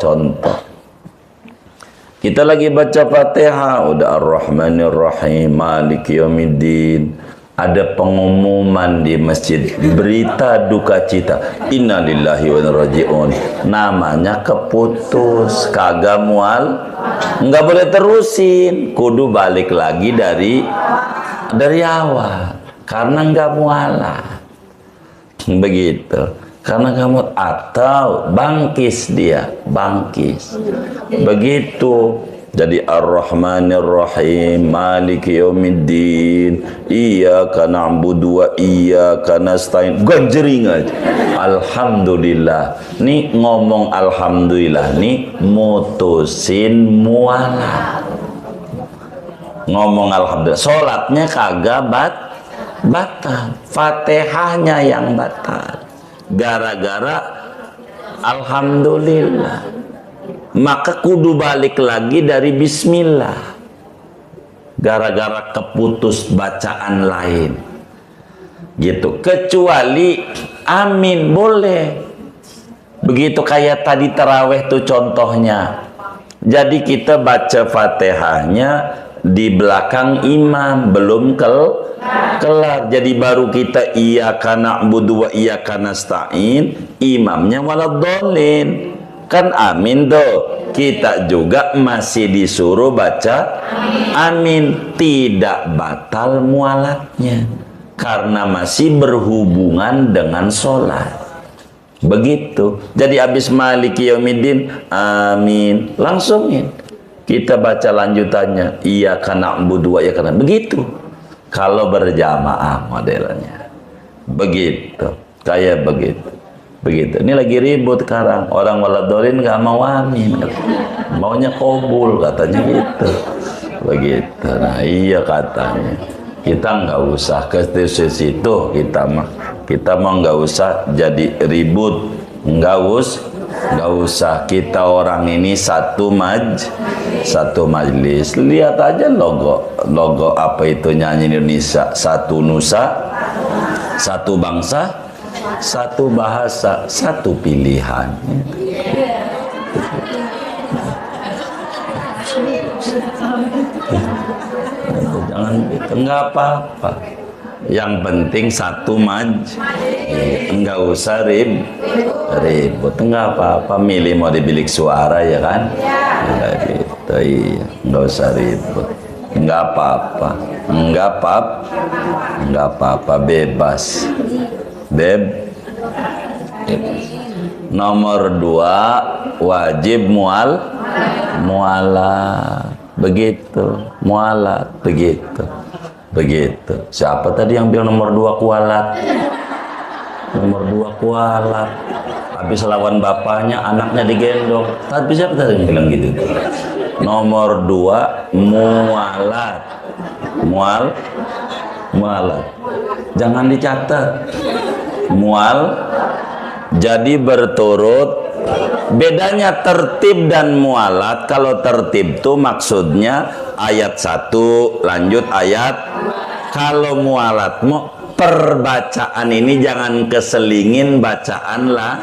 Kita lagi baca Fatihah, udah Ar-Rahmanir-Rahim, Maliki Yaumiddin. Ada pengumuman di masjid, berita duka cita, innalillahi wa inna ilaihi raji'un. Namanya keputus, kagak mual, nggak boleh terusin, kudu balik lagi dari awal, karena nggak mualah. Begitu. Karena kamu atau bangkis dia, bangkis. Begitu. Jadi Ar-Rahmanir Rahim, Maliki Yaumiddin, Iyyaka na'budu wa iyyaka nasta'in. Ganjering aja. Alhamdulillah. Nih ngomong alhamdulillah nih mutusin mualah. Ngomong alhamdulillah, sholatnya kagak batal. Fatihahnya yang batal. Gara-gara alhamdulillah, maka kudu balik lagi dari bismillah, gara-gara keputus bacaan lain gitu. Kecuali amin boleh. Begitu kayak tadi taraweh tuh contohnya. Jadi kita baca Fatihahnya di belakang imam, belum kelar. Jadi baru kita iyyaka na'budu wa iyyaka nasta'in, imamnya waladhdallin. Kan amin tuh. Kita juga masih disuruh baca amin. Tidak batal mualatnya, karena masih berhubungan dengan sholat. Begitu. Jadi habis Maliki Yaumiddin, amin, langsungin. kita baca lanjutannya, iyyaka na'budu wa iyyaka nasta'in. Begitu. Kalau berjamaah modelnya. Begitu. Kayak begitu. Begitu. Ini lagi ribut sekarang. Orang waladolin nggak mau amin. Maunya kobul katanya gitu. Begitu. Nah, iya katanya. Kita nggak usah ke situ, kita mau nggak usah jadi ribut, nggak usah. Kita orang ini satu majlis. Lihat aja logo apa itu nyanyi Indonesia, satu nusa, satu bangsa, satu bahasa, satu pilihan. Jangan gitu, nggak apa-apa. Yang penting satu nggak usah ribut, nggak apa-apa. Milih mau di bilik suara ya kan? Nggak gitu, iya, nggak usah ribut, nggak apa-apa, bebas. Nomor 2 wajib mualat. Begitu. Siapa tadi yang bilang nomor 2 kualat? Nomor 2 kualat. Habis lawan bapaknya, anaknya digendong. Tapi siapa tadi yang bilang gitu? Nomor 2 mualat. Jangan dicatat. Jadi berturut. Bedanya tertib dan mualat. Kalau tertib itu maksudnya ayat 1 lanjut ayat. Kalau mualat perbacaan ini jangan keselingin bacaan lah.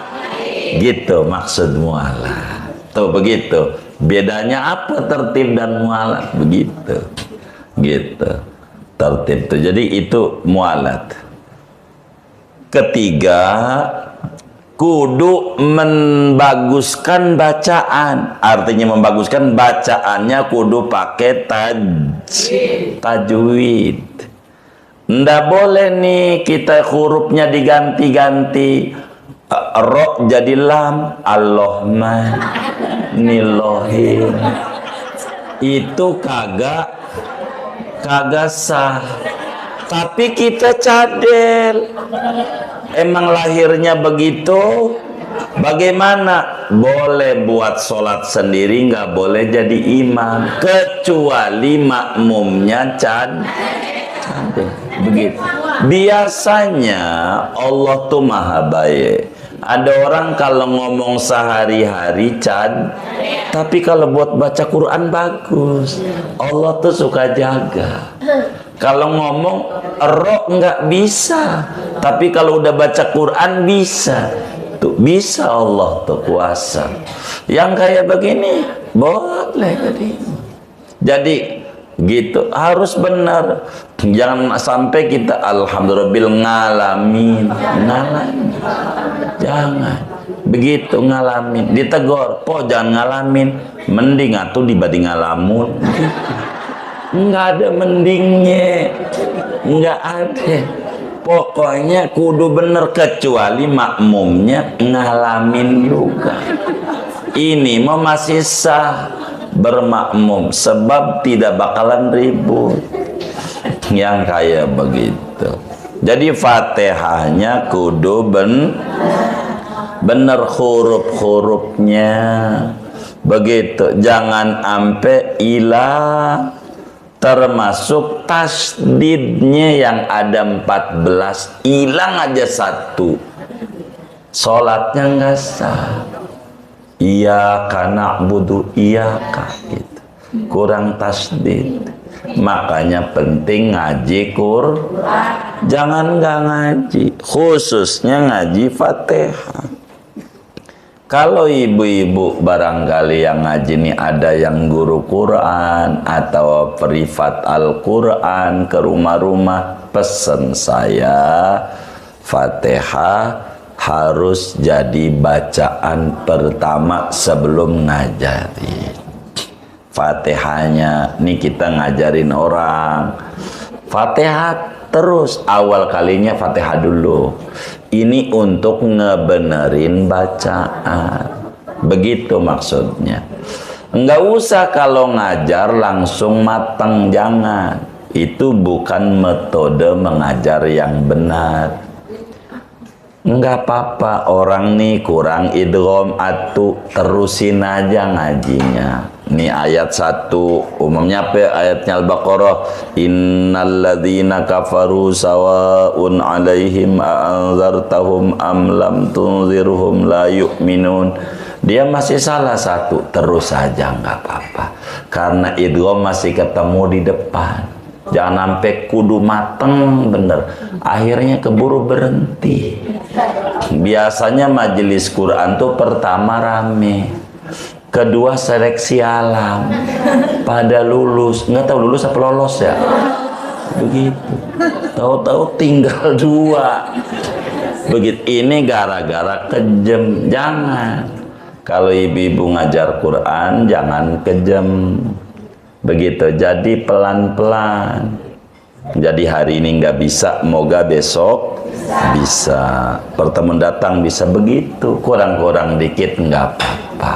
Gitu maksud mualat. Tuh begitu. Bedanya apa tertib dan mualat? Begitu. Gitu. Tertib tuh. Jadi itu mualat. Ketiga, kudu membaguskan bacaan. Artinya membaguskan bacaannya kudu pakai tajwid. Nggak boleh nih kita hurufnya diganti-ganti. Ro jadi lam, Allahumma nilohin. Itu kagak sah. Tapi kita cadel. Emang lahirnya begitu. Bagaimana? Boleh buat sholat sendiri, nggak boleh jadi imam. Kecuali makmumnya cadel. Begitu. Biasanya Allah tuh maha baik. Ada orang kalau ngomong sehari-hari tapi kalau buat baca Quran bagus. Allah tuh suka jaga. Kalau ngomong roh nggak bisa, tapi kalau udah baca Quran bisa. Tuh bisa Allah tuh kuasa. Yang kayak begini boleh jadi gitu, harus benar. Jangan sampai kita alhamdulillah ngalamin. Jangan begitu ngalamin, ditegur, po jangan ngalamin, mending atuh dibanding ngalamun. Nggak ada mendingnya, nggak ada. Pokoknya kudu bener, kecuali makmumnya ngalamin juga. Ini mau masih sah bermakmum, sebab tidak bakalan ribut. Yang kayak begitu. Jadi Fatihahnya kudu bener huruf-hurufnya. Begitu. Jangan ampe ilah. Termasuk tasdidnya yang ada 14, hilang aja 1. Sholatnya nggak sah. Iyyaka na'budu iyyaka gitu. Kurang tasdid. Makanya penting ngaji jangan nggak ngaji, khususnya ngaji Fatihah. Kalau ibu-ibu barangkali yang ngaji ini ada yang guru Quran atau privat Al-Quran ke rumah-rumah, pesen saya Fatihah harus jadi bacaan pertama sebelum ngajari. Fatihahnya nih kita ngajarin orang Fatihah terus, awal kalinya Fatihah dulu. Ini untuk ngebenerin bacaan. Begitu maksudnya. Enggak usah kalau ngajar langsung matang, jangan. Itu bukan metode mengajar yang benar. Enggak apa-apa, orang nih kurang idgham atu, terusin aja ngajinya. Nih ayat 1, umumnya apa ayatnya Al-Baqarah? Innalladzina kafaru sawa'un 'alaihim a'anzartahum am lam tunzirhum la yu'minun. Dia masih salah satu, terus saja nggak apa-apa. Karena idgham masih ketemu di depan. Jangan sampai kudu mateng bener. Akhirnya keburu berhenti. Biasanya majelis Quran tuh pertama rame, kedua seleksi alam, pada lulus. Nggak tahu lulus apa lolos ya. Begitu. Tahu-tahu tinggal 2. Begitu. Ini gara-gara kejem. Jangan. Kalau ibu-ibu ngajar Quran jangan kejam. Begitu. Jadi pelan-pelan. Jadi hari ini nggak bisa, moga besok bisa. Pertemuan datang bisa begitu. Kurang-kurang dikit nggak apa-apa.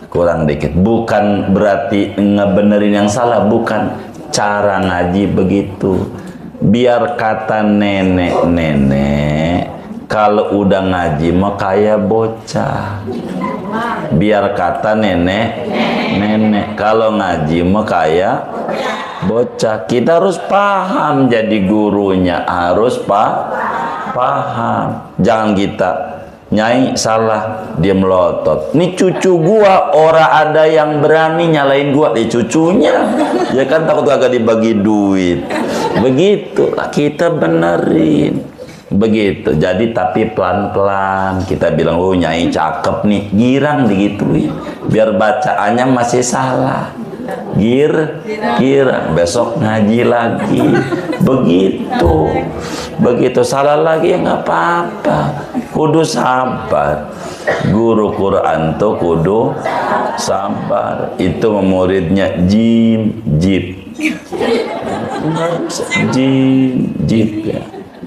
Kurang dikit. Bukan berarti ngebenerin yang salah, bukan. Cara ngaji begitu. Biar kata nenek-nenek, kalau udah ngaji mah kayak bocah. Biar kata nenek, kalau ngaji mah kayak bocah. Kita harus paham, jadi gurunya harus paham. Jangan kita nyai salah dia melotot. Nih cucu gua, ora ada yang berani nyalain gua. Cucunya ya kan takut agak dibagi duit. Begitu kita benerin. Begitu. Jadi tapi pelan-pelan kita bilang, oh nyai cakep nih, girang digituin biar bacaannya masih salah. Girang, besok ngaji lagi. Begitu salah lagi ya nggak apa-apa. Kudu sabar. Guru Quran tuh kudu sabar. Itu muridnya jim ya.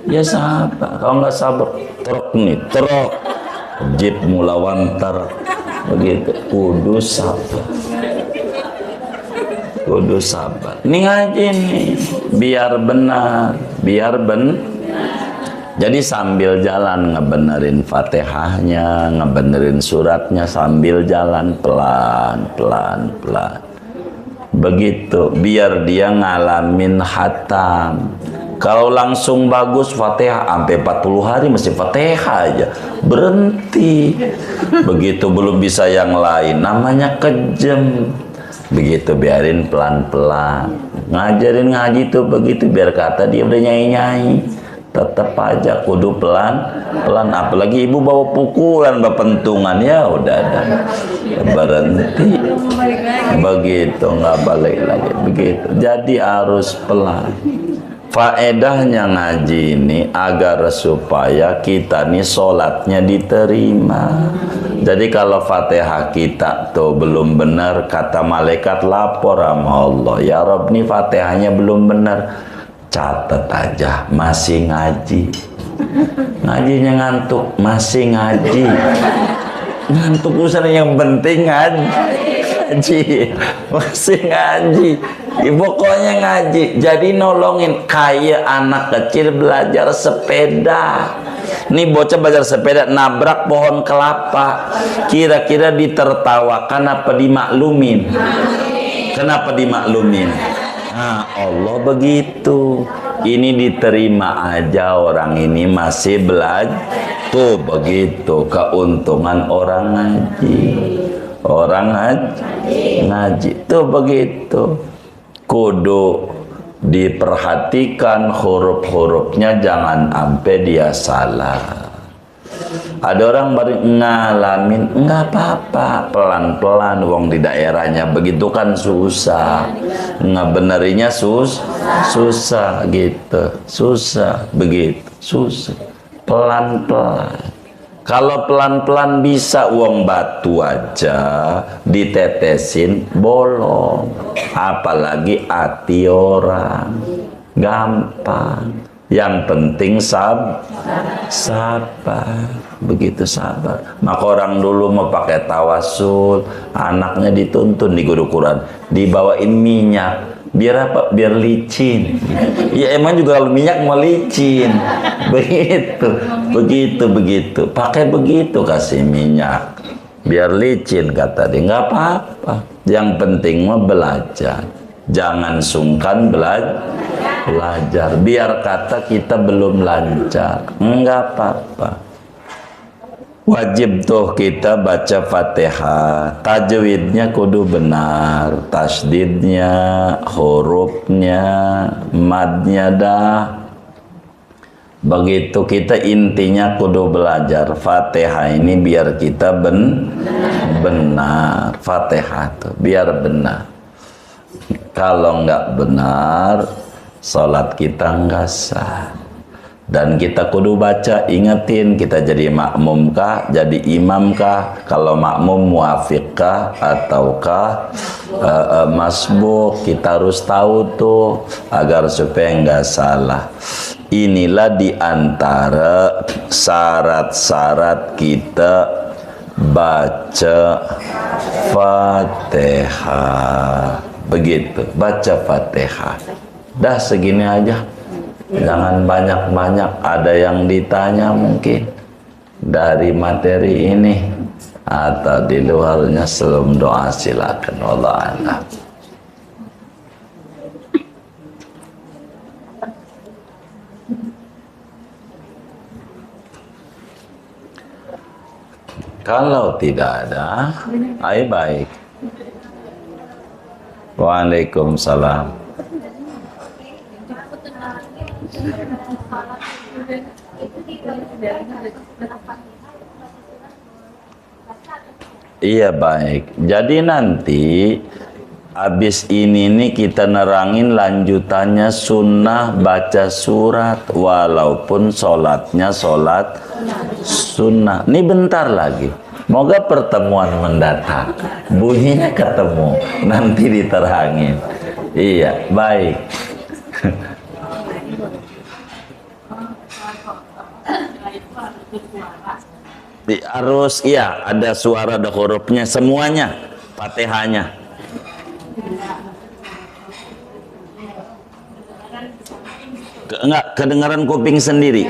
Ya sabar. Kalau nggak sabar, truk jip mulawantar. Begitu. Kudu sabar. Nih ngaji nih, biar benar. Jadi sambil jalan ngebenerin Fatihahnya, ngebenerin suratnya sambil jalan pelan. Begitu, biar dia ngalamin khatam. Kalau langsung bagus Fatihah, sampai 40 hari mesti Fatihah aja. Berhenti. Begitu belum bisa yang lain, namanya kejem. Begitu, biarin pelan-pelan. Ngajarin ngaji tuh begitu, biar kata dia udah nyai-nyai. Tetap aja kudu pelan-pelan. Apalagi ibu bawa pukulan, bapentungan, ya udah berhenti. Begitu, nggak balik lagi. Begitu. Jadi harus pelan. Faedahnya ngaji ini agar supaya kita nih sholatnya diterima. Jadi kalau Fatihah kita tuh belum benar, kata malaikat lapor sama Allah, ya Rabb nih Fatihahnya belum benar. Catat aja, masih ngaji. Ngajinya ngantuk, masih ngaji. Ngantuk urusan yang penting ngaji. Masih ngaji. Pokoknya ngaji. Jadi nolongin kayak anak kecil belajar sepeda. Nih bocah belajar sepeda nabrak pohon kelapa. Kira-kira ditertawakan apa dimaklumin? Kenapa dimaklumin? Nah, Allah begitu. Ini diterima aja, orang ini masih belajar. Tuh begitu keuntungan orang ngaji. Orang ngaji tuh begitu. Kudu diperhatikan huruf-hurufnya, jangan sampai dia salah. Ada orang baru ngalamin, nggak apa-apa, pelan-pelan. Wong di daerahnya begitu kan susah, ngebenerinya susah gitu, susah begitu, susah. Pelan-pelan. Kalau pelan-pelan bisa, uang batu aja ditetesin bolong. Apalagi hati orang. Gampang. Yang penting sabar. Begitu sabar. Maka orang dulu mau pakai tawasul, anaknya dituntun di guru Quran, dibawain minyak. Biar apa? Biar licin. Ya emang juga kalau minyak mau licin. Begitu. Pakai begitu, kasih minyak. Biar licin, kata dia. Nggak apa-apa. Yang penting mah belajar. Jangan sungkan belajar. Biar kata kita belum lancar, enggak apa-apa. Wajib tuh kita baca Fatihah. Tajwidnya kudu benar, tasdidnya, hurufnya, madnya dah. Begitu kita intinya kudu belajar Fatihah ini biar kita benar. Fatihah tuh biar benar. Kalau nggak benar, sholat kita nggak sah. Dan kita kudu baca, ingetin kita jadi makmum kah, jadi imam kah, kalau makmum muafiq kah, ataukah masbuk, kita harus tahu tuh agar supaya nggak salah. Inilah diantara syarat-syarat kita baca Fatihah. Begitu, baca Fatihah. Dah segini aja. Jangan banyak-banyak. Ada yang ditanya mungkin dari materi ini atau di luarnya. Sebelum doa silakan. Wallahu a'lam. Kalau tidak ada, baik. Waalaikumsalam. Iya baik. Jadi nanti habis ini nih kita nerangin lanjutannya sunnah baca surat walaupun sholatnya sholat sunnah. Ini bentar lagi. Moga pertemuan mendatang bunyinya ketemu nanti diterangin. Iya baik. Harus iya ada suara, ada hurufnya semuanya Fatihahnya. Enggak kedengaran kuping sendiri.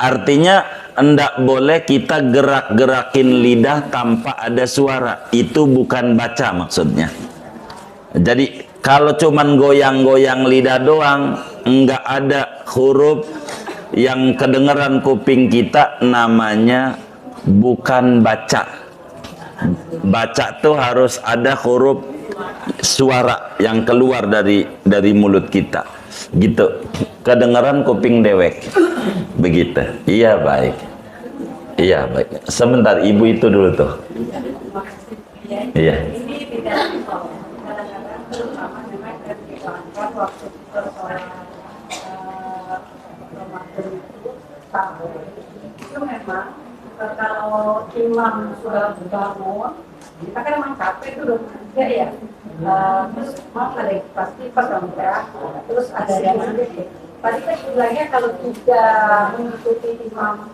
Artinya enggak boleh kita gerak-gerakin lidah tanpa ada suara. Itu bukan baca maksudnya. Jadi kalau cuman goyang-goyang lidah doang, enggak ada huruf yang kedengaran kuping kita, namanya bukan baca. Baca tuh harus ada huruf suara yang keluar dari mulut kita. Gitu. Kedengaran kuping dewek. Begitu. Iya baik. Iya baik. Sebentar ibu itu dulu tuh. Iya. Itu memang kalau imam sudah bangun, kita kan memang capek itu udah kerja ya. Terus maaf ada yang pasti pas ya. Terus ada yang nanti. Tadi kan bilangnya kalau tidak mengikuti imam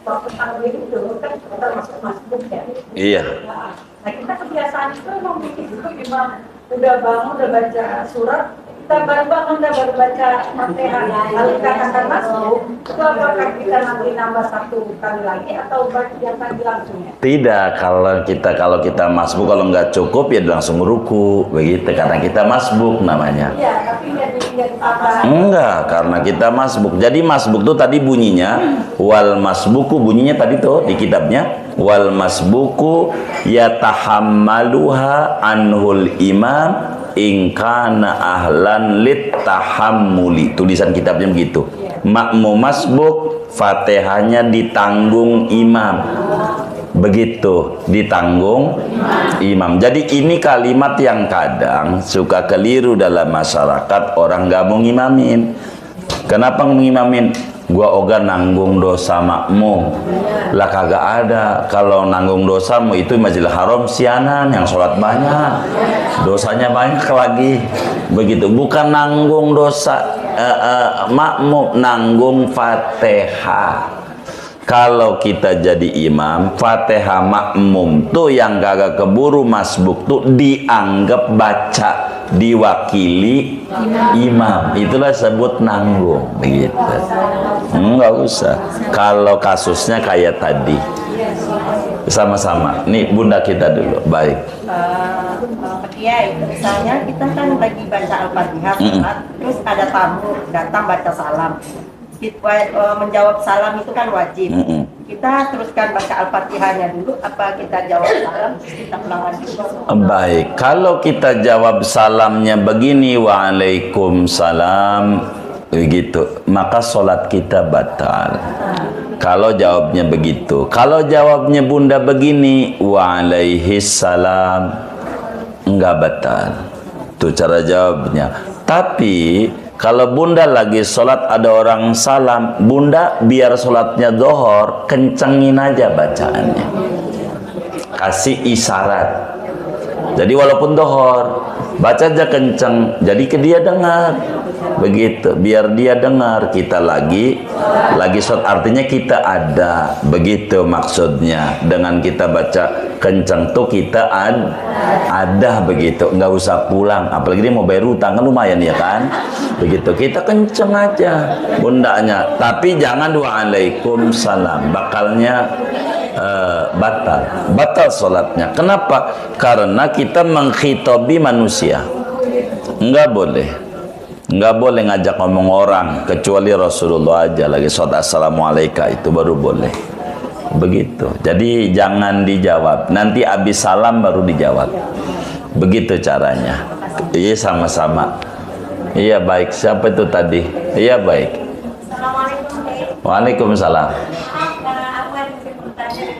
waktu takbir itu kan kita masuk ya. Iya. Nah kita kebiasaan itu memang begitu imam udah bangun udah baca surat. Kita baru bangun, baru baca Fatihah, lalu katakan masuk, itu apakah kita nanti nambah satu kali lagi atau yang tadi langsung ya? Tidak, kalau kita masbuk, kalau nggak cukup ya langsung ruku, begitu, karena kita masbuk namanya. Iya, tapi nggak ditambah. Enggak, karena kita masbuk. Jadi masbuk tuh tadi bunyinya, wal masbuku bunyinya tadi tuh di kitabnya, wal masbuku yatahammaluha anhul imam ingkana ahlan lit tahammuli. Tulisan kitabnya begitu. Makmum masbuk Fatihahnya ditanggung imam. Begitu, ditanggung imam. Jadi ini kalimat yang kadang suka keliru dalam masyarakat, orang gak mau ngimamin. Kenapa ngimamin? Gua oga nanggung dosa makmum. Lah kagak ada. Kalau nanggung dosamu itu Masjidil Haram sianan yang sholat banyak, dosanya banyak lagi. Begitu, bukan nanggung dosa makmum nanggung Fatihah. Kalau kita jadi imam, Fatihah makmum tuh yang kagak keburu masbuk tuh dianggap baca, diwakili imam. Itulah sebut nanggung begitu. Enggak usah. Kalau kasusnya kayak tadi. Sama-sama. Nih Bunda kita dulu. Baik. Kiai, misalnya kita kan lagi baca Al-Fatihah, terus ada tamu datang baca salam. Menjawab salam itu kan wajib. Kita teruskan baca Al-Fatihahnya dulu, apa kita jawab salam terus kita ulang lagi? Baik, kalau kita jawab salamnya begini, waalaikumsalam, begitu, maka sholat kita batal. Kalau jawabnya begitu. Kalau jawabnya Bunda begini, waalaihissalam, enggak batal. Itu cara jawabnya. Tapi kalau Bunda lagi sholat ada orang salam, Bunda biar sholatnya dohor, kencengin aja bacaannya. Kasih isyarat. Jadi walaupun dohor, baca aja kenceng. Jadi ke dia dengar. Begitu, biar dia dengar kita lagi sholat. Artinya kita ada. Begitu maksudnya. Dengan kita baca kenceng tuh kita ada begitu. Nggak usah pulang. Apalagi dia mau bayar utang kan lumayan ya kan. Begitu, kita kenceng aja bundanya, tapi jangan waalaikumsalam, bakalnya batal sholatnya. Kenapa? Karena kita menghitobi manusia. Nggak boleh ngajak ngomong orang, kecuali Rasulullah aja lagi sholat assalamualaikum, itu baru boleh. Begitu. Jadi jangan dijawab, nanti habis salam baru dijawab. Begitu caranya. Iya, sama-sama. Iya, baik. Siapa itu tadi? Iya, baik. Assalamualaikum. Waalaikumsalam. Aku ada bertanya.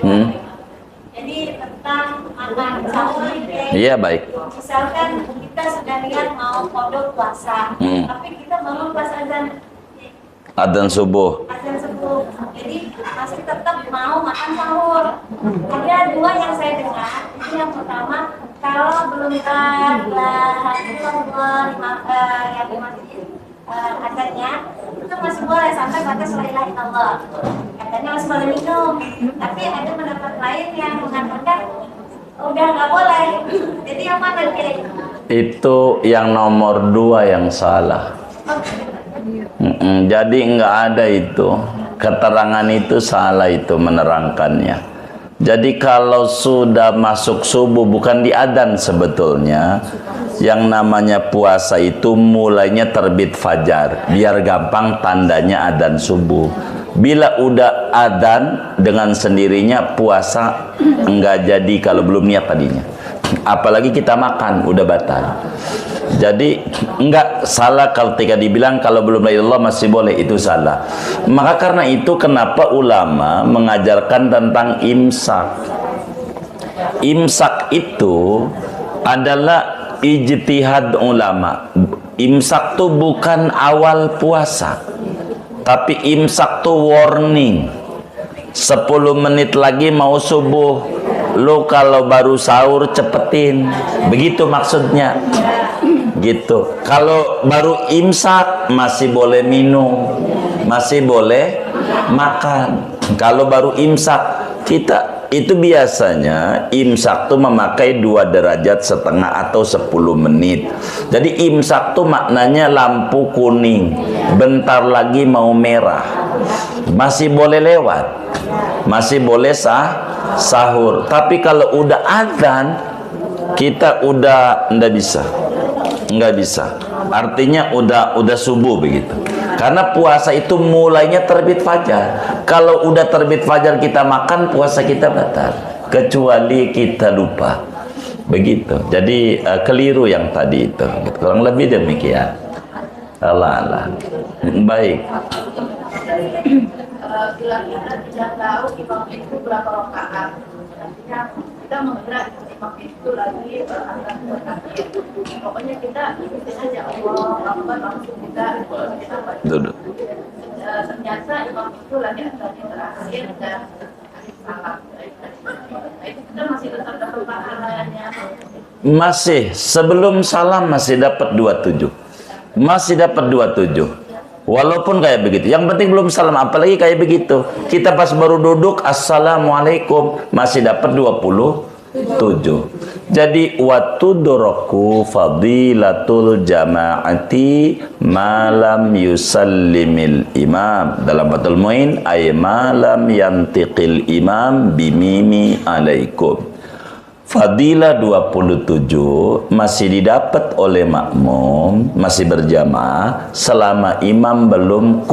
Jadi tentang makan sahur. Iya, baik. Misalkan kita sudah niat mau kodok puasa, tapi kita bangun pas Adzan subuh. azan subuh. Jadi masih tetap mau makan sahur. Ada dua yang saya dengar. Itu yang pertama, kalau belum yang di masjid adanya itu masih boleh sampai batas la ilaha illallah. Katanya masih boleh minum. Tapi ada pendapat lain yang mengatakan udah nggak boleh. Jadi yang mana Kiai? Itu yang nomor 2 yang salah. Jadi nggak ada itu. Keterangan itu salah, itu menerangkannya. Jadi kalau sudah masuk subuh, bukan di adzan sebetulnya. Yang namanya puasa itu mulainya terbit fajar. Biar gampang tandanya adzan subuh. Bila udah adzan dengan sendirinya puasa enggak jadi kalau belum niat tadinya. Apalagi kita makan udah batal. Jadi enggak salah kalau ketika dibilang kalau belum la ilaha illallah masih boleh, itu salah. Maka karena itu kenapa ulama mengajarkan tentang imsak. Imsak itu adalah ijtihad ulama. Imsak tuh bukan awal puasa, tapi imsak tuh warning. 10 menit lagi mau subuh, lo kalau baru sahur cepetin, begitu maksudnya. Gitu. Kalau baru imsak masih boleh minum, masih boleh makan. Kalau baru imsak, kita itu biasanya imsak tuh memakai 2,5 derajat atau 10 menit. Jadi imsak tuh maknanya lampu kuning, bentar lagi mau merah, masih boleh lewat, masih boleh sahur. Tapi kalau udah adzan, kita udah nggak bisa. Artinya udah subuh begitu. Karena puasa itu mulainya terbit fajar. Kalau udah terbit fajar kita makan, puasa kita batal. Kecuali kita lupa. Begitu. Jadi keliru yang tadi itu. Kurang lebih demikian. Allah. Baik. Bila kita tidak tahu imam itu berapa rakaat, artinya kita mengira imam itu lagi berangkat berakhir. Pokoknya kita ikutin aja Allah Akbar, langsung kita Duduk. ternyata imam itu lagi azannya terakhir dan salam. Nah, itu kita masih tetap dapat pahalanya. Masih sebelum salam masih dapat 27. Masih dapat 27. Walaupun kayak begitu, yang penting belum salam, apalagi kayak begitu. Kita pas baru duduk, assalamualaikum, masih dapat 27. Jadi watudroku fadilatul jama'ati malam yusallimil imam. Dalam Fathul Muin, ay malam yantiqil imam bimimi alaikum. Fadilah 27 masih didapat oleh makmum, masih berjamaah selama imam belum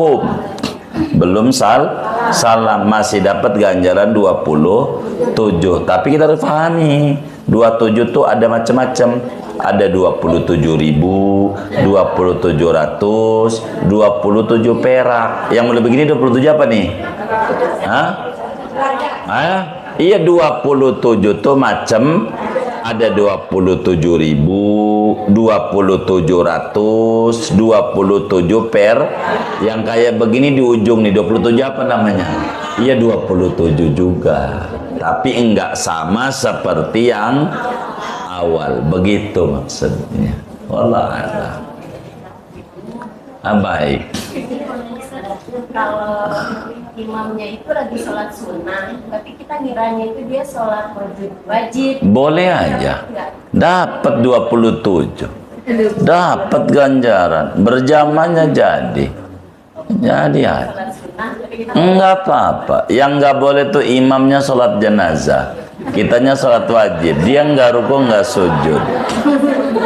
belum salam, masih dapat ganjaran 27. Tapi kita harus pahami 27 itu ada macam-macam. Ada 27.000, 2700, 27 perak. Yang mulai begini 27 apa nih? Hah? Iya 27 tuh macam ada 27.000, 2700, 27 per. Yang kayak begini di ujung nih 27 apa namanya? Iya 27 juga. Tapi enggak sama seperti yang awal. Begitu maksudnya. Wallah. Baik. Kalau imamnya itu lagi sholat sunnah, tapi kita ngiranya itu dia sholat wajib. Boleh aja. Dapat 27. Dapat ganjaran. Berjamaahnya jadi. Jadi ada. Sholat sunnah, tapi kita Enggak apa-apa. Yang enggak boleh tuh imamnya sholat jenazah. Kitanya sholat wajib. Dia enggak ruku, enggak sujud.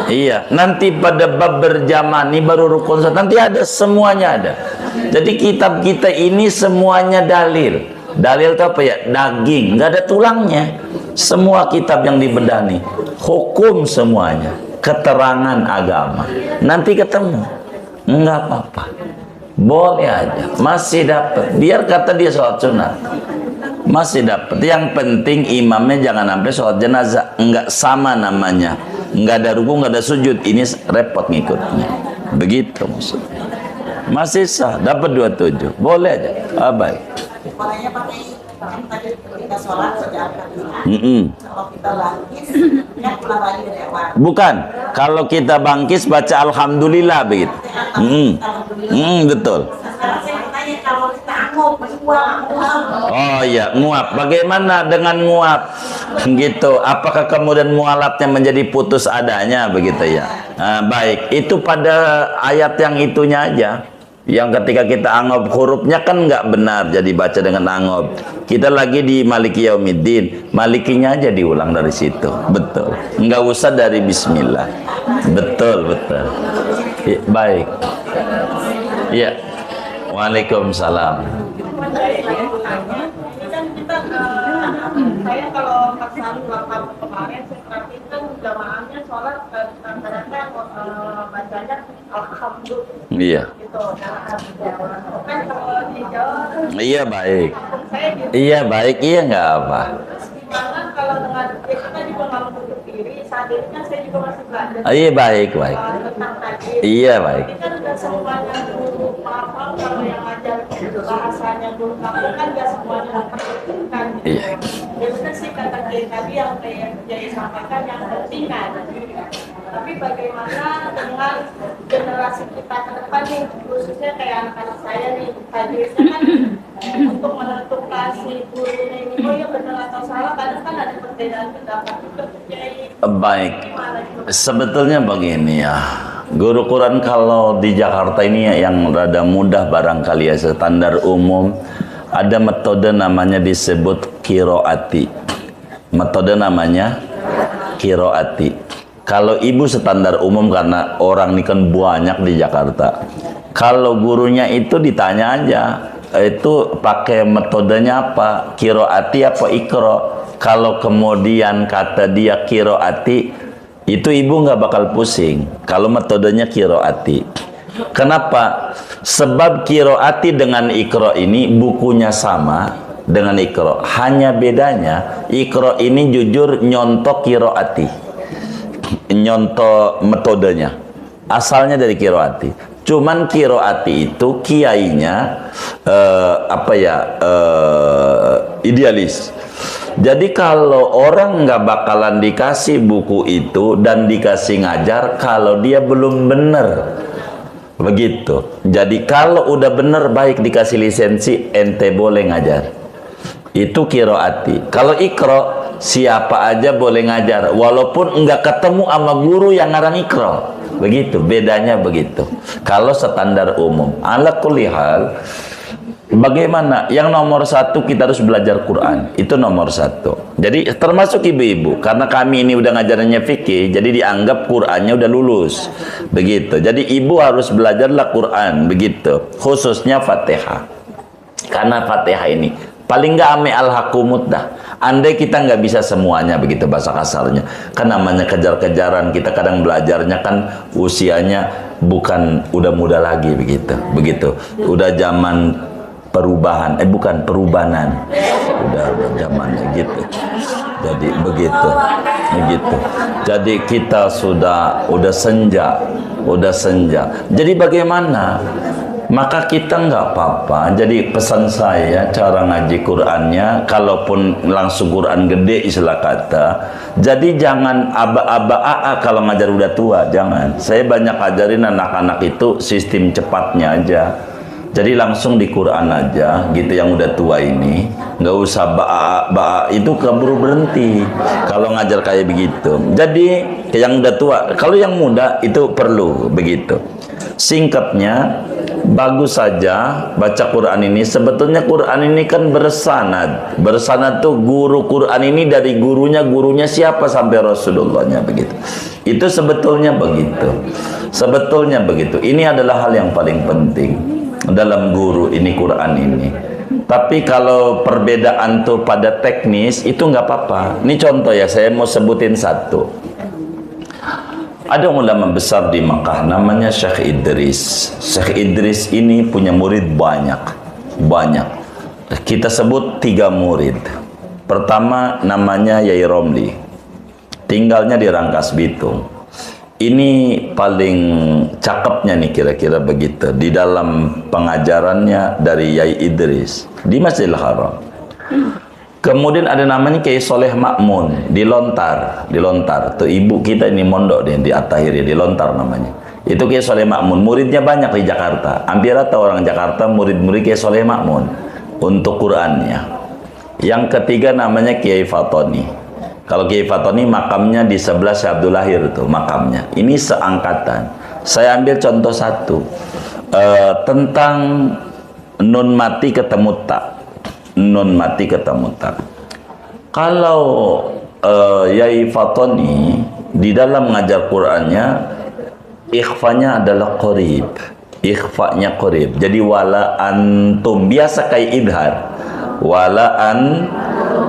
Iya. Nanti pada bab berjamaah nih baru rukun sholat. Nanti ada, semuanya ada. Jadi kitab kita ini semuanya dalil. Dalil itu apa ya? Daging. Enggak ada tulangnya. Semua kitab yang dibedah nih. Hukum semuanya. Keterangan agama. Nanti ketemu. Enggak apa-apa. Boleh aja, masih dapat. Biar kata dia sholat sunat, masih dapat. Yang penting imamnya jangan sampai sholat jenazah. Enggak sama namanya. Enggak ada ruku, enggak ada sujud. Ini repot ngikutnya. Begitu maksudnya. Masih sah, dapat 27. Boleh aja. Baik. Bolehnya pakai tadi kita sholat sejak kalau kita bangkis kan pulang lagi dari awal. Bukan. Kalau kita bangkis baca alhamdulillah begitu. Betul. Sekarang saya tanya kalau kita angop, nguap. Oh iya, nguap. Bagaimana dengan nguap? Gitu. Apakah kemudian mualafnya menjadi putus adanya begitu ya? Nah, baik. Itu pada ayat yang itunya aja. Yang ketika kita angop hurufnya kan nggak benar jadi baca dengan angop. Kita lagi di Maliki Yaumiddin, malikinya aja diulang dari situ. Betul. Nggak usah dari bismillah. Betul. Ya, baik. Ya. Waalaikumsalam. Saya kalau pas saling waktu kemarin saya perhatikan jamaahnya sholat kadang-kadang bacanya alhamdulillah. Iya. Gitu. Kan kalau di Jawa Iya baik. saya gitu. Iya baik. Iya nggak apa. Gimana kalau dengan kita juga nggak menutup diri saat ini kan saya juga masih belajar Iya baik. tentang tadi. Iya baik. Ini kan udah semuanya dulu paham kalau yang ngajar bahasanya dulu kamu kan nggak semuanya memperhatikan. Iya. Ya benar sih kata Kiai tadi yang kayak Kiai sampaikan yang penting kan. Tapi bagaimana dengan generasi kita ke depan nih, khususnya kayak anak-anak saya nih, tajwidnya kan untuk menentukan si gurunya ini, oh ya benar atau salah, kadang kan ada perbedaan pendapat juga. Kiai Baik. gimana gitu? Sebetulnya begini ya. Guru Quran kalau di Jakarta ini yang rada mudah barangkali ya, standar umum. Ada metode namanya disebut kiroati. Metode namanya kiroati. Kalau ibu standar umum karena orang ini kan banyak di Jakarta. Kalau gurunya itu ditanya aja, itu pakai metodenya apa? Kiroati apa ikro? Kalau kemudian kata dia kiroati, itu ibu nggak bakal pusing. Kalau metodenya kiroati. Kenapa? Sebab kiroati dengan ikro ini bukunya sama dengan ikro. Hanya bedanya ikro ini jujur nyontok kiroati, nyontok metodenya. Asalnya dari kiroati. Cuman kiroati itu kiainya idealis. Jadi kalau orang nggak bakalan dikasih buku itu dan dikasih ngajar kalau dia belum benar. Begitu. Jadi kalau udah bener baik dikasih lisensi, ente boleh ngajar. Itu kiroati. Kalau ikro, siapa aja boleh ngajar, walaupun enggak ketemu sama guru yang ngarang ikro. Begitu, bedanya begitu. Kalau standar umum, ala kulli hal, bagaimana? Yang nomor satu kita harus belajar Quran. Itu nomor satu. Jadi termasuk ibu-ibu, karena kami ini udah ngajarannya fikih, jadi dianggap Qurannya udah lulus. Begitu. Jadi ibu harus belajarlah Quran. Begitu. Khususnya Fatihah. Karena Fatihah ini paling nggak ame al-hakumut dah. Andai kita nggak bisa semuanya, begitu bahasa kasarnya, kan namanya kejar-kejaran, kita kadang belajarnya kan usianya bukan udah muda lagi, begitu udah zaman perubahan, bukan perubahan, udah zamannya gitu. Jadi begitu. Jadi kita udah senja. Jadi bagaimana? Maka kita nggak apa-apa. Jadi pesan saya, cara ngaji Qur'annya, kalaupun langsung Qur'an gede istilah kata, jadi jangan aba-aba kalau ngajar udah tua, jangan. Saya banyak ajarin anak-anak itu sistem cepatnya aja. Jadi langsung di Quran aja, gitu yang udah tua ini, nggak usah ba'a itu keburu berhenti. Kalau ngajar kayak begitu. Jadi yang udah tua, kalau yang muda itu perlu begitu. Singkatnya, bagus saja baca Quran ini. Sebetulnya Quran ini kan bersanad. Bersanad tuh guru Quran ini dari gurunya siapa sampai Rasulullahnya begitu. Itu sebetulnya begitu. Ini adalah hal yang paling penting dalam guru ini Quran ini. Tapi kalau perbedaan tuh pada teknis itu nggak apa-apa. Ini contoh ya, saya mau sebutin satu. Ada ulama besar di Makkah namanya Syekh Idris. Syekh Idris ini punya murid banyak. Kita sebut 3 murid. Pertama namanya Yai Romli. Tinggalnya di Rangkas Bitung. Ini paling cakepnya nih kira-kira begitu di dalam pengajarannya dari Yai Idris di Masjidil Haram. Kemudian ada namanya Kiai Soleh Makmun di Lontar. Tuh ibu kita ini mondok di At-Tahiri di Lontar namanya. Itu Kiai Soleh Makmun. Muridnya banyak di Jakarta. Hampir rata orang Jakarta murid-murid Kiai Soleh Makmun untuk Qur'annya. Yang ketiga namanya Kiai Fatoni. Kalau Kiai Fatoni makamnya di sebelah Syekh Abdul Lahir tuh makamnya. Ini seangkatan. Saya ambil contoh satu tentang nun mati ketemu tak. Kalau Yai Fatoni di dalam mengajar Qur'annya ikhfanya adalah qorib. Ikhfanya qorib. Jadi wala antum biasa kayak idhar. Wala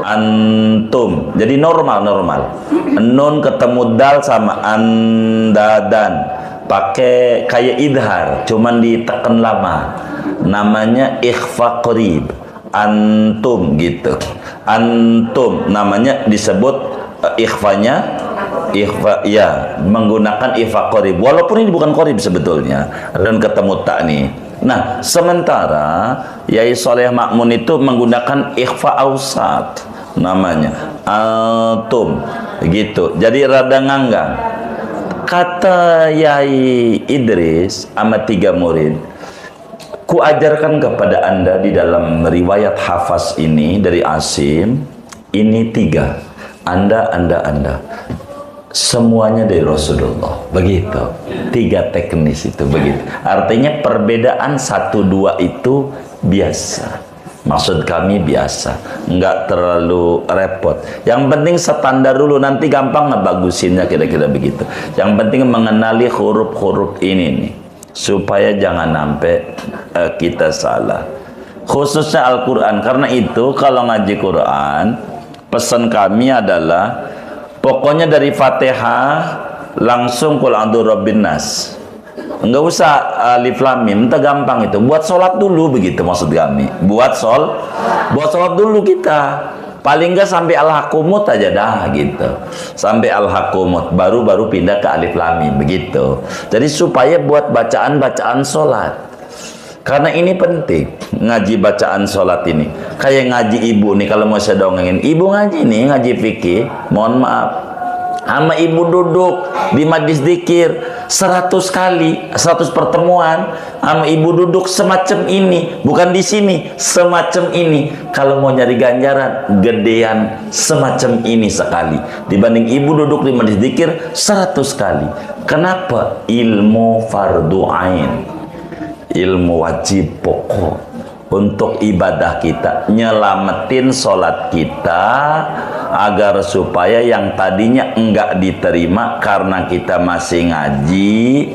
antum. Jadi normal. Nun ketemu dal sama andadan. Pakai kayak idhar, cuman ditekan lama. Namanya ikhfa qorib. Antum gitu. Antum namanya disebut ikhfanya ya menggunakan ikhfa qorib. Walaupun ini bukan qorib sebetulnya dan ketemu tak nih. Nah, sementara Yai Soleh Makmun itu menggunakan ikhfa ausat namanya antum gitu. Jadi rada nganggang. Kata Yai Idris sama 3 murid, ku ajarkan kepada anda di dalam riwayat hafaz ini dari Asim, ini 3. Anda. Semuanya dari Rasulullah. Begitu. 3 teknis itu begitu. Artinya perbedaan 1-2 itu biasa. Maksud kami biasa. Enggak terlalu repot. Yang penting standar dulu, nanti gampang ngebagusinnya kira-kira begitu. Yang penting mengenali huruf-huruf ini nih. Supaya jangan sampai kita salah, khususnya Al-Quran. Karena itu kalau ngaji Quran, pesan kami adalah pokoknya dari Fatihah langsung qul a'udzu birabbin nas. Enggak usah alif lam mim, itu gampang itu. Buat sholat dulu begitu maksud kami. Buat sholat dulu kita. Paling enggak sampai al-hakumut aja dah gitu. Sampai al-hakumut baru pindah ke alif lam mim begitu. Jadi supaya buat bacaan-bacaan sholat. Karena ini penting ngaji bacaan sholat ini. Kayak ngaji ibu nih kalau mau saya dongengin. Ibu ngaji nih, ngaji fikih, mohon maaf. Sama ibu duduk di majlis dzikir. 100 kali, 100 pertemuan sama ibu duduk semacam ini, bukan di sini, semacam ini. Kalau mau nyari ganjaran, gedean semacam ini sekali dibanding ibu duduk di majelis zikir 100 kali. Kenapa? Ilmu fardu ain, ilmu wajib pokok untuk ibadah kita, nyelamatin sholat kita agar supaya yang tadinya enggak diterima karena kita masih ngaji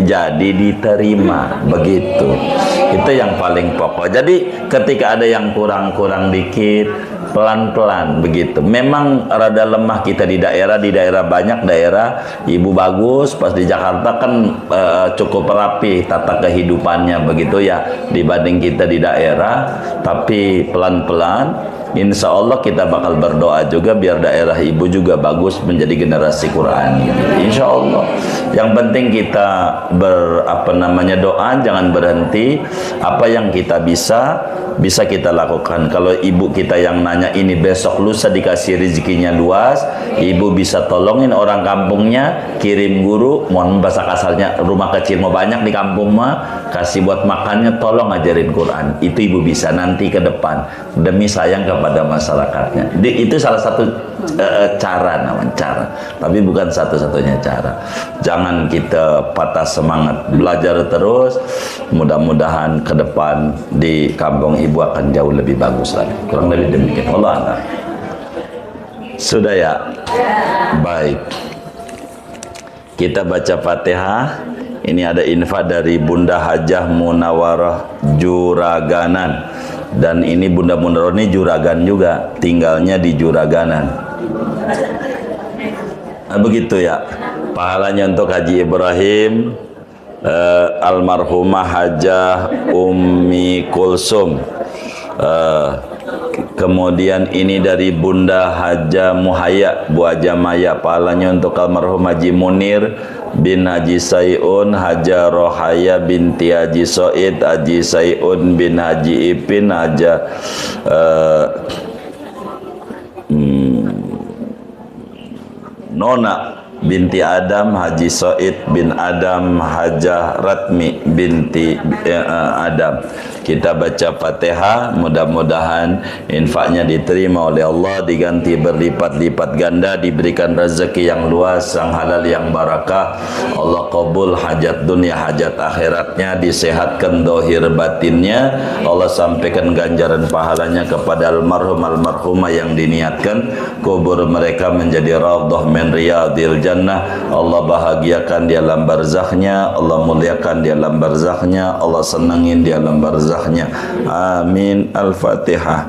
jadi diterima. Begitu, itu yang paling pokok. Jadi ketika ada yang kurang-kurang dikit, pelan-pelan begitu. Memang rada lemah kita di daerah banyak daerah ibu bagus, pas di Jakarta kan cukup rapi tata kehidupannya begitu ya dibanding kita di daerah. Tapi pelan-pelan insya Allah kita bakal berdoa juga biar daerah ibu juga bagus menjadi generasi Quran. Insya Allah. Yang penting kita doa, jangan berhenti. Apa yang kita bisa kita lakukan. Kalau ibu kita yang nanya ini besok lusa dikasih rezekinya luas, ibu bisa tolongin orang kampungnya, kirim guru, mohon bahasa kasarnya rumah kecil mau banyak di kampung mah, kasih buat makannya, tolong ajarin Quran. Itu ibu bisa nanti ke depan demi sayang kepada masyarakatnya. Itu salah satu cara, namanya cara, tapi bukan satu-satunya cara. Jangan kita patah semangat, belajar terus. Mudah-mudahan ke depan di kampung ibu akan jauh lebih bagus lagi. Kurang lebih demikian. Allah a'lam. Sudah ya? Baik. Kita baca Fatihah. Ini ada infak dari Bunda Hajah Munawarah Juraganan. Dan ini Bunda Munawwarah ini Juragan juga, tinggalnya di Juraganan. Begitu ya. Pahalanya untuk Haji Ibrahim, almarhumah Hajah Ummi Kulsum. Kemudian ini dari Bunda Haja Muhaya, Bu Haja Maya. Pahalanya untuk almarhum Haji Munir bin Haji Sayun, Haja Rohaya binti Haji Soid, Haji Sayun bin Haji Ipin, Haja Nona binti Adam, Haji Soid bin Adam, Hajah Ratmi binti Adam. Kita baca Fatihah, mudah-mudahan infaknya diterima oleh Allah, diganti berlipat-lipat ganda, diberikan rezeki yang luas, yang halal, yang barakah. Allah kabul hajat dunia, hajat akhiratnya, disehatkan dohir batinnya. Allah sampaikan ganjaran pahalanya kepada almarhumah yang diniatkan, kubur mereka menjadi raudhah min riyadil jannah. Allah bahagiakan di alam barzakhnya, Allah muliakan di alam barzakhnya, Allah senangin di alam barzakhnya. Amin. Al-Fatihah.